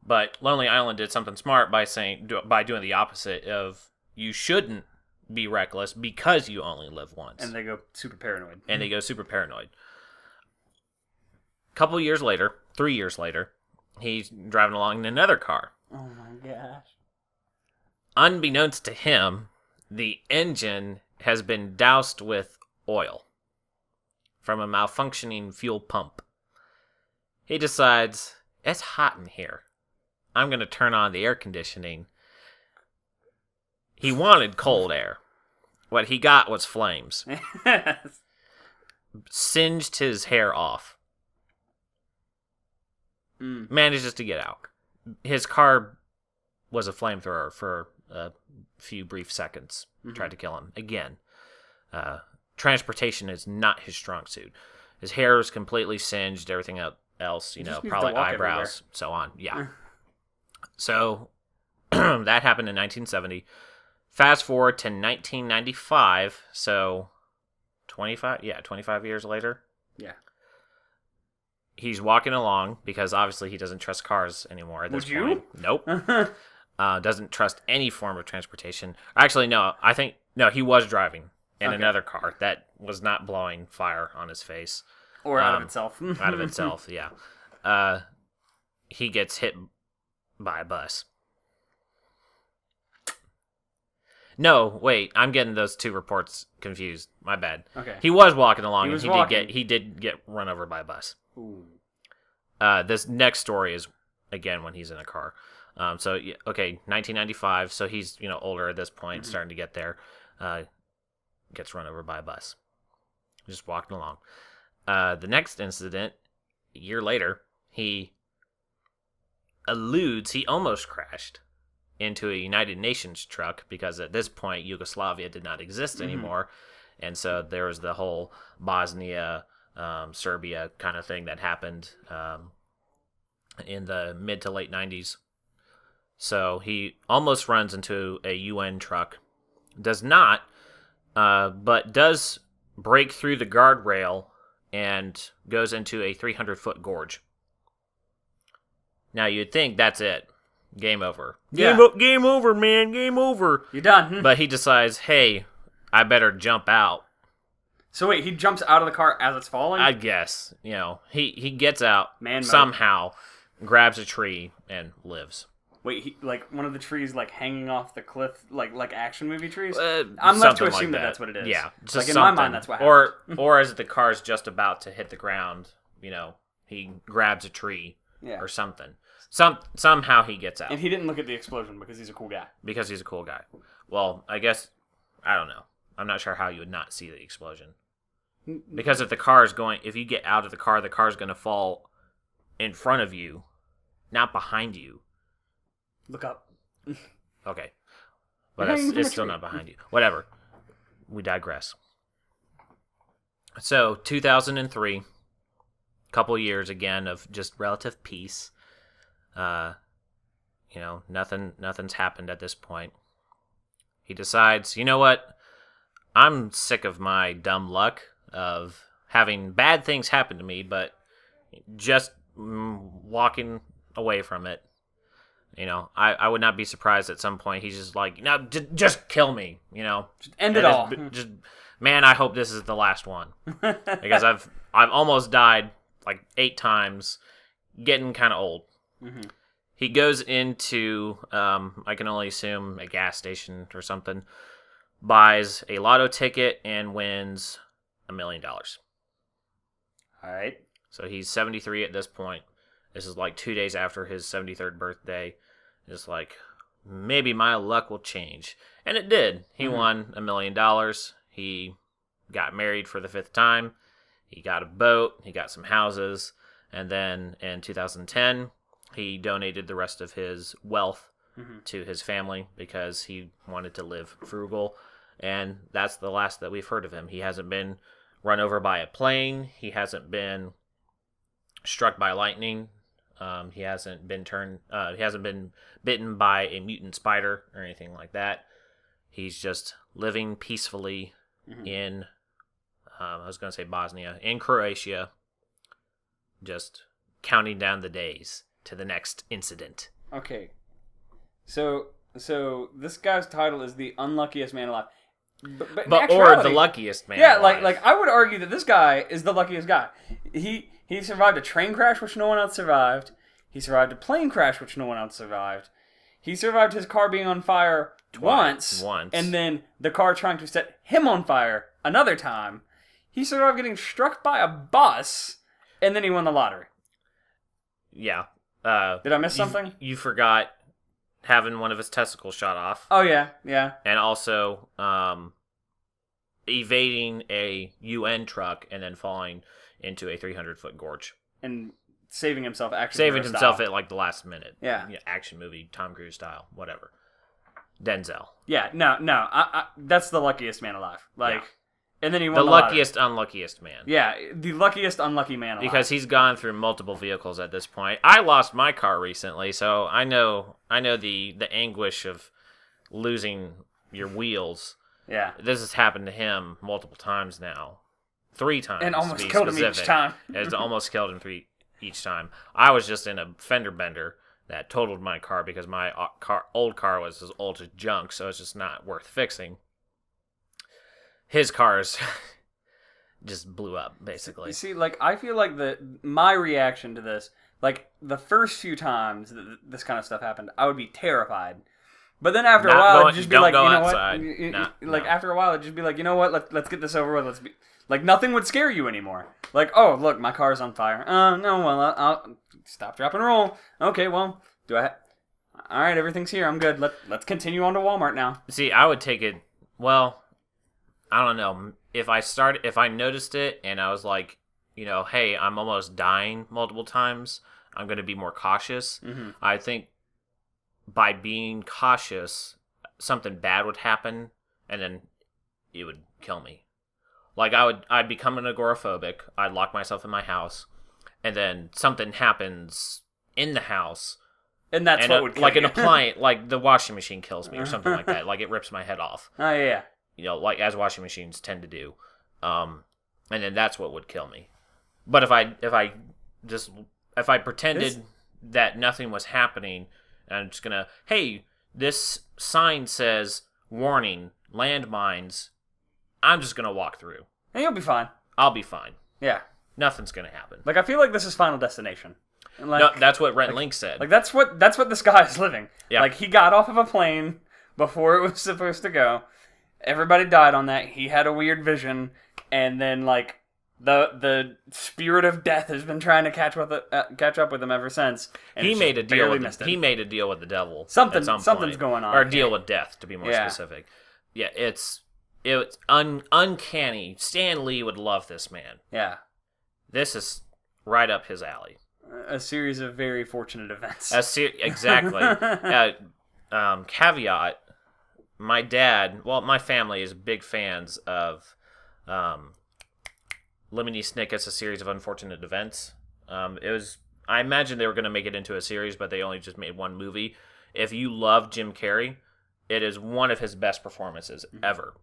Speaker 1: But Lonely Island did something smart by doing the opposite of you shouldn't be reckless because you only live once.
Speaker 2: And they go super paranoid.
Speaker 1: Couple years later, 3 years later, he's driving along in another car.
Speaker 2: Oh my gosh.
Speaker 1: Unbeknownst to him, the engine has been doused with oil from a malfunctioning fuel pump. He decides, it's hot in here. I'm going to turn on the air conditioning. He wanted cold air. What he got was flames. Singed his hair off. Manages to get out. His car was a flamethrower for a few brief seconds. Tried to kill him. Again, transportation is not his strong suit. His hair is completely singed. Everything else, probably eyebrows, so on. Yeah. So that happened in 1970. Fast forward to 1995, so 25 years later.
Speaker 2: Yeah.
Speaker 1: He's walking along because obviously he doesn't trust cars anymore at this point. Nope. Doesn't trust any form of transportation. Actually, no, he was driving in another car that was not blowing fire on his face.
Speaker 2: Or out of itself.
Speaker 1: Out of itself, yeah. He gets hit by a bus. No, wait, I'm getting those two reports confused. My bad.
Speaker 2: Okay.
Speaker 1: He was walking along he did get run over by a bus.
Speaker 2: Ooh.
Speaker 1: This next story is again when he's in a car. 1995, so he's, older at this point, starting to get there. Gets run over by a bus. Just walking along. The next incident, a year later, he almost crashed into a United Nations truck because at this point Yugoslavia did not exist anymore, and so there was the whole Bosnia, Serbia kind of thing that happened in the mid to late 90s. So he almost runs into a UN truck, does not, but does break through the guardrail and goes into a 300-foot gorge. Now you'd think that's it. Game over.
Speaker 2: Yeah.
Speaker 1: Game over, man. Game over.
Speaker 2: You're done.
Speaker 1: But he decides, hey, I better jump out.
Speaker 2: So wait, he jumps out of the car as it's falling?
Speaker 1: I guess. He gets out
Speaker 2: Man
Speaker 1: somehow, grabs a tree, and lives.
Speaker 2: Wait, one of the trees hanging off the cliff, like action movie trees? I'm left to assume that that's what it is.
Speaker 1: Yeah.
Speaker 2: Like in my mind, that's what happened.
Speaker 1: Or as the car's just about to hit the ground, he grabs a tree or something. Somehow he gets out.
Speaker 2: And he didn't look at the explosion because he's a cool guy.
Speaker 1: Because he's a cool guy. Well, I guess, I don't know. I'm not sure how you would not see the explosion. Because if you get out of the car's going to fall in front of you, not behind you.
Speaker 2: Look up.
Speaker 1: Okay. But it's still not behind you. Whatever. We digress. So, 2003, couple years again of just relative peace. Nothing's happened at this point. He decides, you know what? I'm sick of my dumb luck of having bad things happen to me, but just walking away from it. You know, I would not be surprised at some point he's just like, no, just kill me. You know,
Speaker 2: just end it all.
Speaker 1: Just, man, I hope this is the last one because I've almost died like 8 times, getting kind of old. Mm-hmm. He goes into, I can only assume a gas station or something, buys a lotto ticket and wins $1 million.
Speaker 2: All right.
Speaker 1: So he's 73 at this point. This is like 2 days after his 73rd birthday. It's like, maybe my luck will change. And it did. He won $1 million. He got married for the 5th time. He got a boat. He got some houses. And then in 2010, he donated the rest of his wealth to his family because he wanted to live frugal. And that's the last that we've heard of him. He hasn't been run over by a plane. He hasn't been struck by lightning. He hasn't been bitten by a mutant spider or anything like that. He's just living peacefully in, I was going to say Bosnia, in Croatia, just counting down the days to the next incident.
Speaker 2: Okay. So this guy's title is the unluckiest man alive. But
Speaker 1: or the luckiest man alive.
Speaker 2: like I would argue that this guy is the luckiest guy. He survived a train crash which no one else survived. He survived a plane crash which no one else survived. He survived his car being on fire once, and then the car trying to set him on fire another time. He survived getting struck by a bus, and then he won the lottery.
Speaker 1: Yeah.
Speaker 2: Did I miss something?
Speaker 1: You forgot having one of his testicles shot off.
Speaker 2: Oh, yeah.
Speaker 1: And also evading a UN truck and then falling into a 300-foot gorge.
Speaker 2: And saving himself
Speaker 1: at like the last minute.
Speaker 2: Yeah.
Speaker 1: Action movie, Tom Cruise style, whatever. Denzel.
Speaker 2: Yeah, no. That's the luckiest man alive. And then he won
Speaker 1: the
Speaker 2: lottery.
Speaker 1: Unluckiest man.
Speaker 2: Yeah, the luckiest unlucky man alive.
Speaker 1: Because he's gone through multiple vehicles at this point. I lost my car recently, so I know the anguish of losing your wheels.
Speaker 2: Yeah.
Speaker 1: This has happened to him multiple times now. 3 times.
Speaker 2: And almost killed him each time.
Speaker 1: It's almost killed him each time. I was just in a fender bender that totaled my car because my old car was as old as junk, so it's just not worth fixing. His cars just blew up, basically.
Speaker 2: You see, I feel like my reaction to this, the first few times that this kind of stuff happened, I would be terrified. But then after a while, it'd just be like, you know what? After a while, it'd just be like, you know what? Let's get this over with. Let's be nothing would scare you anymore. Oh, look, my car's on fire. No, well, I'll stop, drop, and roll. Okay, well, all right, everything's here. I'm good. Let's continue on to Walmart now.
Speaker 1: See, I would take it. Well, I don't know. If I noticed it and I was like, hey, I'm almost dying multiple times, I'm going to be more cautious. Mm-hmm. I think by being cautious, something bad would happen and then it would kill me. I'd become an agoraphobic. I'd lock myself in my house and then something happens in the house.
Speaker 2: And that's what would kill
Speaker 1: you. An appliance, like the washing machine kills me or something like that. It rips my head off.
Speaker 2: Oh, yeah.
Speaker 1: As washing machines tend to do. And then that's what would kill me. But if I pretended that nothing was happening, and I'm just gonna, hey, this sign says warning, landmines, I'm just gonna walk through.
Speaker 2: And you'll be fine.
Speaker 1: I'll be fine.
Speaker 2: Yeah.
Speaker 1: Nothing's gonna happen.
Speaker 2: I feel like this is Final Destination. And
Speaker 1: no, that's what Rhett Link said.
Speaker 2: That's what this guy is living.
Speaker 1: Yeah.
Speaker 2: He got off of a plane before it was supposed to go. Everybody died on that. He had a weird vision, and then the spirit of death has been trying to catch up with him ever since. And
Speaker 1: he made a deal with the devil.
Speaker 2: Something's going on,
Speaker 1: or a deal with death, to be more specific. Yeah, it's uncanny. Stan Lee would love this man.
Speaker 2: Yeah,
Speaker 1: this is right up his alley.
Speaker 2: A series of very fortunate events.
Speaker 1: Exactly. Caveat. My family is big fans of Lemony Snicket's A Series of Unfortunate Events. I imagine they were going to make it into a series, but they only just made one movie. If you love Jim Carrey, it is one of his best performances ever.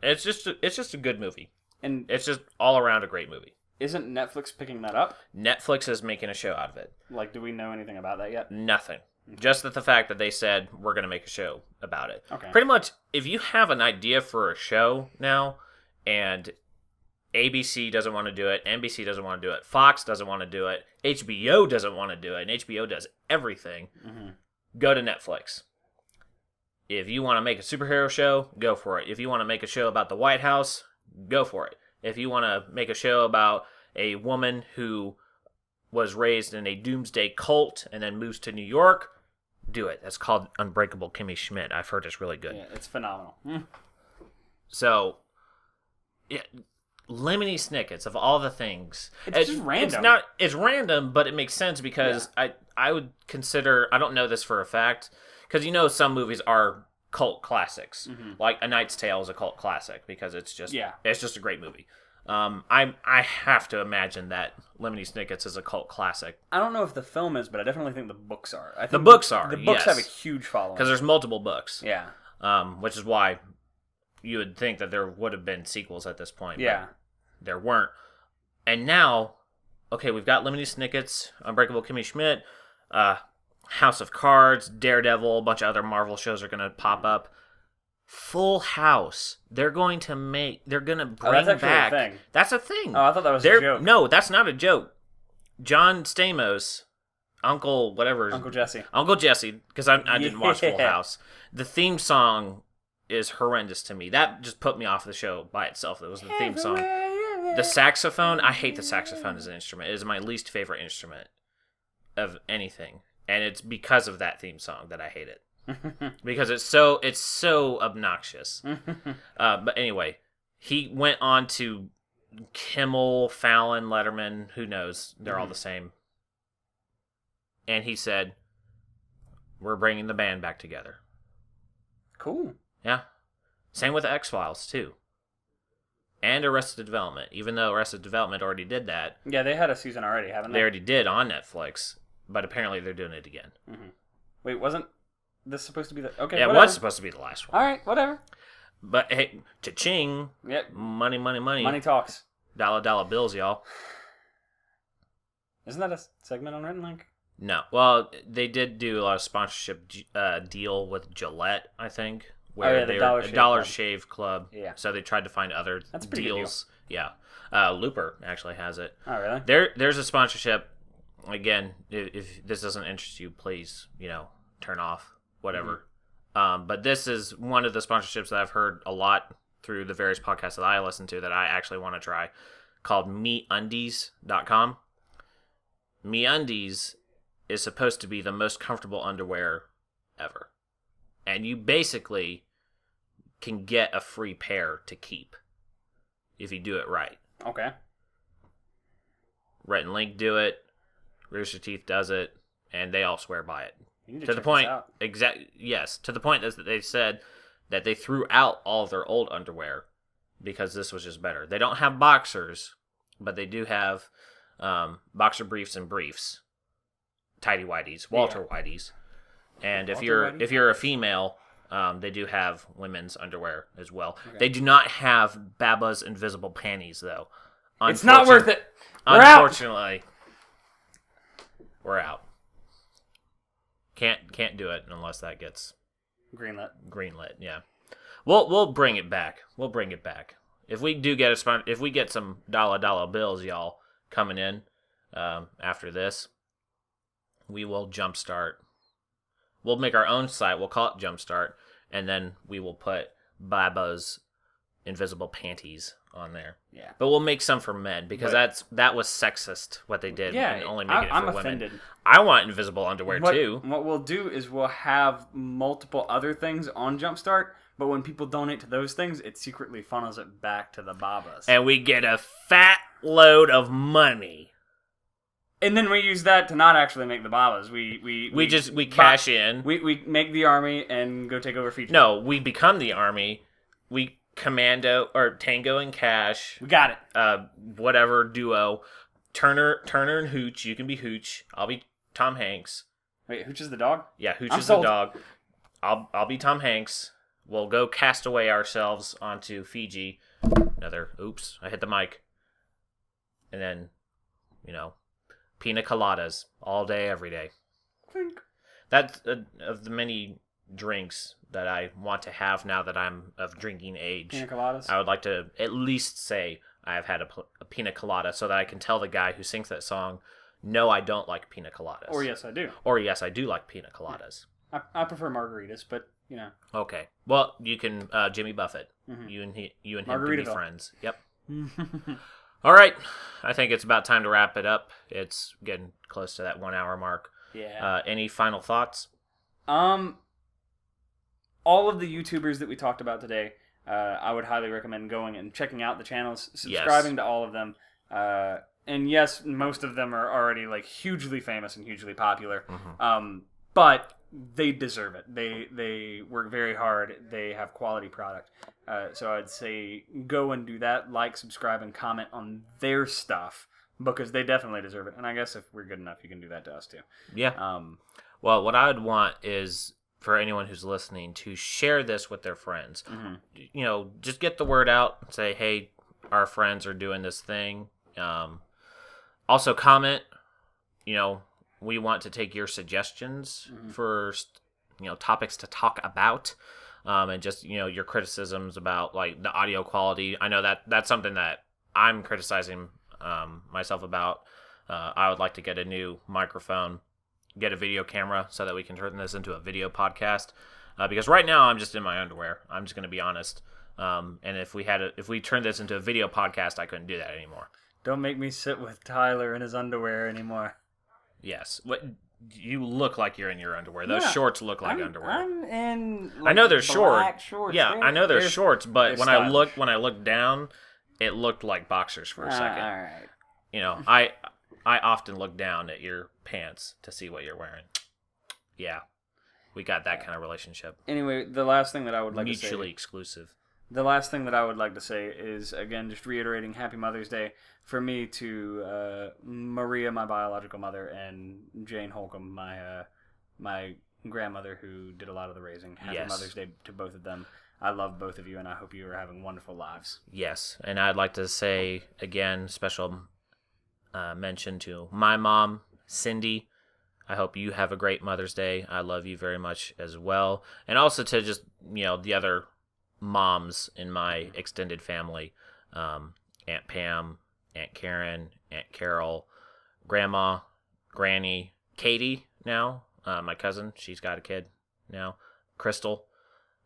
Speaker 1: It's just a good movie. And it's just all around a great movie.
Speaker 2: Isn't Netflix picking that up?
Speaker 1: Netflix is making a show out of it.
Speaker 2: Do we know anything about that yet?
Speaker 1: Nothing. Just the fact that they said, we're going to make a show about it.
Speaker 2: Okay.
Speaker 1: Pretty much, if you have an idea for a show now, and ABC doesn't want to do it, NBC doesn't want to do it, Fox doesn't want to do it, HBO doesn't want to do it, and HBO does everything, go to Netflix. If you want to make a superhero show, go for it. If you want to make a show about the White House, go for it. If you want to make a show about a woman who was raised in a doomsday cult and then moves to New York, do it. That's called Unbreakable Kimmy Schmidt. I've heard it's really good.
Speaker 2: Yeah, it's phenomenal.
Speaker 1: So, yeah, Lemony Snicket's, of all the things,
Speaker 2: it's just random.
Speaker 1: It's random, but it makes sense because I would consider, I don't know this for a fact, because some movies are cult classics. Like A Knight's Tale is a cult classic because it's just a great movie. I have to imagine that Lemony Snicket's is a cult classic.
Speaker 2: I don't know if the film is, but I definitely think the books are.
Speaker 1: The books
Speaker 2: have a huge following.
Speaker 1: Because there's multiple books.
Speaker 2: Yeah.
Speaker 1: Which is why you would think that there would have been sequels at this point.
Speaker 2: Yeah.
Speaker 1: But there weren't. And now, okay, we've got Lemony Snicket's, Unbreakable Kimmy Schmidt, House of Cards, Daredevil, a bunch of other Marvel shows are going to pop up. Full House. They're going to bring
Speaker 2: that's
Speaker 1: back.
Speaker 2: A thing.
Speaker 1: That's a thing.
Speaker 2: Oh, I thought that was a joke.
Speaker 1: No, that's not a joke. John Stamos, Uncle Jesse, because I didn't watch Full House. The theme song is horrendous to me. That just put me off the show by itself. It was the theme song. The saxophone, I hate the saxophone as an instrument. It is my least favorite instrument of anything. And it's because of that theme song that I hate it. Because it's so obnoxious. But anyway, he went on to Kimmel, Fallon, Letterman, who knows? They're all the same. And he said, we're bringing the band back together.
Speaker 2: Cool.
Speaker 1: Yeah. Same with X-Files, too. And Arrested Development. Even though Arrested Development already did that.
Speaker 2: Yeah, they had a season already, haven't they?
Speaker 1: They already did on Netflix. But apparently they're doing it again.
Speaker 2: Wait, wasn't this supposed to be the... Okay,
Speaker 1: yeah,
Speaker 2: whatever.
Speaker 1: It was supposed to be the last one.
Speaker 2: All right, whatever.
Speaker 1: But hey, cha-ching.
Speaker 2: Yep.
Speaker 1: Money.
Speaker 2: Money talks.
Speaker 1: Dollar bills, y'all.
Speaker 2: Isn't that a segment on Written Link?
Speaker 1: No. Well, they did do a lot of sponsorship deal with Gillette, I think. Where
Speaker 2: the
Speaker 1: Dollar Shave Club.
Speaker 2: Yeah.
Speaker 1: So they tried to find other
Speaker 2: That's a pretty
Speaker 1: deals.
Speaker 2: Good deal.
Speaker 1: Yeah. Looper actually has it.
Speaker 2: Oh, really?
Speaker 1: There's a sponsorship. Again, if this doesn't interest you, please, turn off, whatever. But this is one of the sponsorships that I've heard a lot through the various podcasts that I listen to that I actually want to try, called MeUndies.com. MeUndies is supposed to be the most comfortable underwear ever. And you basically can get a free pair to keep if you do it right.
Speaker 2: Okay.
Speaker 1: Rhett and Link do it. Rooster Teeth does it, and they all swear by it.
Speaker 2: You need
Speaker 1: to the point, yes, to the point that they said that they threw out all of their old underwear because this was just better. They don't have boxers, but they do have boxer briefs and briefs, tidy whities, Walter whities, and if you're a female, they do have women's underwear as well. Okay. They do not have Baba's invisible panties though.
Speaker 2: It's not worth it.
Speaker 1: Unfortunately. We're out. Can't do it unless that gets greenlit. Yeah, we'll bring it back. If we do get if we get some dollar bills, y'all coming in after this, we will jumpstart. We'll make our own site. We'll call it Jumpstart, and then we will put Baba's invisible panties on there.
Speaker 2: Yeah.
Speaker 1: But we'll make some for men because that was sexist what they did.
Speaker 2: Yeah.
Speaker 1: And only make it for
Speaker 2: I'm
Speaker 1: women.
Speaker 2: Offended.
Speaker 1: I want invisible underwear too.
Speaker 2: What we'll do is we'll have multiple other things on Jumpstart, but when people donate to those things, it secretly funnels it back to the Babas.
Speaker 1: And we get a fat load of money.
Speaker 2: And then we use that to not actually make the Babas. We
Speaker 1: cash in.
Speaker 2: We make the army and go take over Fiji.
Speaker 1: No, we become the army. We Commando or Tango and Cash.
Speaker 2: We got it.
Speaker 1: Whatever duo. Turner and Hooch. You can be Hooch. I'll be Tom Hanks.
Speaker 2: Wait, Hooch is the dog?
Speaker 1: Yeah, Hooch is the dog. I'll be Tom Hanks. We'll go cast away ourselves onto Fiji. Oops, I hit the mic. And then, pina coladas all day, every day. That's of the many drinks that I want to have now that I'm of drinking age.
Speaker 2: Pina coladas?
Speaker 1: I would like to at least say I've had a pina colada so that I can tell the guy who sings that song, no, I don't like pina coladas.
Speaker 2: Or yes, I do.
Speaker 1: Or yes, I do like pina coladas.
Speaker 2: I prefer margaritas, but, you know.
Speaker 1: Okay. Well, you can, Jimmy Buffett.
Speaker 2: Mm-hmm.
Speaker 1: You and him can be
Speaker 2: Margaritaville.
Speaker 1: friends. Yep. All right. I think it's about time to wrap it up. It's getting close to that 1 hour mark.
Speaker 2: Yeah.
Speaker 1: Any final thoughts?
Speaker 2: All of the YouTubers that we talked about today, I would highly recommend going and checking out the channels, subscribing to all of them. And yes, most of them are already like hugely famous and hugely popular.
Speaker 1: Mm-hmm.
Speaker 2: But they deserve it. They work very hard. They have quality product. So I'd say go and do that. Like, subscribe, and comment on their stuff because they definitely deserve it. And I guess if we're good enough, you can do that to us too.
Speaker 1: Yeah. Well, what I would want is for anyone who's listening to share this with their friends.
Speaker 2: Mm-hmm.
Speaker 1: You know, just get the word out. Say, hey, our friends are doing this thing. Also comment. You know, we want to take your suggestions for, you know, topics to talk about. And just, you know, your criticisms about like the audio quality. I know that's something that I'm criticizing myself about. I would like to get a new microphone, get a video camera so that we can turn this into a video podcast. Because right now I'm just in my underwear. I'm just going to be honest. And if we turned this into a video podcast, I couldn't do that anymore.
Speaker 2: Don't make me sit with Tyler in his underwear anymore.
Speaker 1: Yes. What you look like you're in your underwear. Those shorts look like underwear.
Speaker 2: I'm in. Like,
Speaker 1: I know they're
Speaker 2: shorts.
Speaker 1: Yeah, I know they're shorts, but when I
Speaker 2: stylish.
Speaker 1: looked down, it looked like boxers for a second.
Speaker 2: All right.
Speaker 1: You know, I often look down at your pants to see what you're wearing. Yeah, we got that kind of relationship.
Speaker 2: Anyway, the last thing that I would like to say.
Speaker 1: Mutually exclusive.
Speaker 2: The last thing that I would like to say is, again, just reiterating Happy Mother's Day for me to Maria, my biological mother, and Jane Holcomb, my grandmother who did a lot of the raising. Happy Mother's Day to both of them. I love both of you, and I hope you are having wonderful lives.
Speaker 1: Yes, and I'd like to say, again, special mention to my mom, Cindy. I hope you have a great Mother's Day. I love you very much as well. And also to just, you know, the other moms in my extended family, Aunt Pam, Aunt Karen, Aunt Carol, Grandma, Granny, Katie now, my cousin, she's got a kid now, Crystal.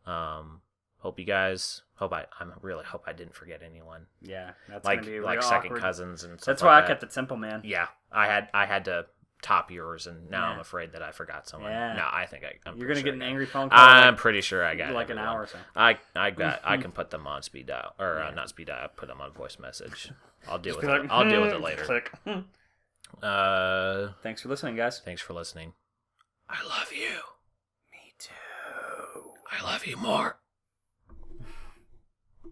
Speaker 1: Hope you guys, I really hope I didn't forget anyone.
Speaker 2: Yeah, that's
Speaker 1: like
Speaker 2: gonna be
Speaker 1: like
Speaker 2: real
Speaker 1: second
Speaker 2: awkward.
Speaker 1: cousins and stuff.
Speaker 2: That's
Speaker 1: like
Speaker 2: why
Speaker 1: that.
Speaker 2: I kept it simple, man.
Speaker 1: Yeah, I had to top yours, and now I'm afraid that I forgot someone.
Speaker 2: Yeah.
Speaker 1: No, I think I'm.
Speaker 2: You're gonna get an angry phone call.
Speaker 1: I'm pretty sure I got
Speaker 2: like
Speaker 1: everyone.
Speaker 2: an hour or so.
Speaker 1: I can put them on speed dial or not speed dial. Put them on voice message. I'll deal with it. I'll deal with it later.
Speaker 2: Click. Thanks for listening, guys.
Speaker 1: Thanks for listening. I love you.
Speaker 2: Me too.
Speaker 1: I love you more.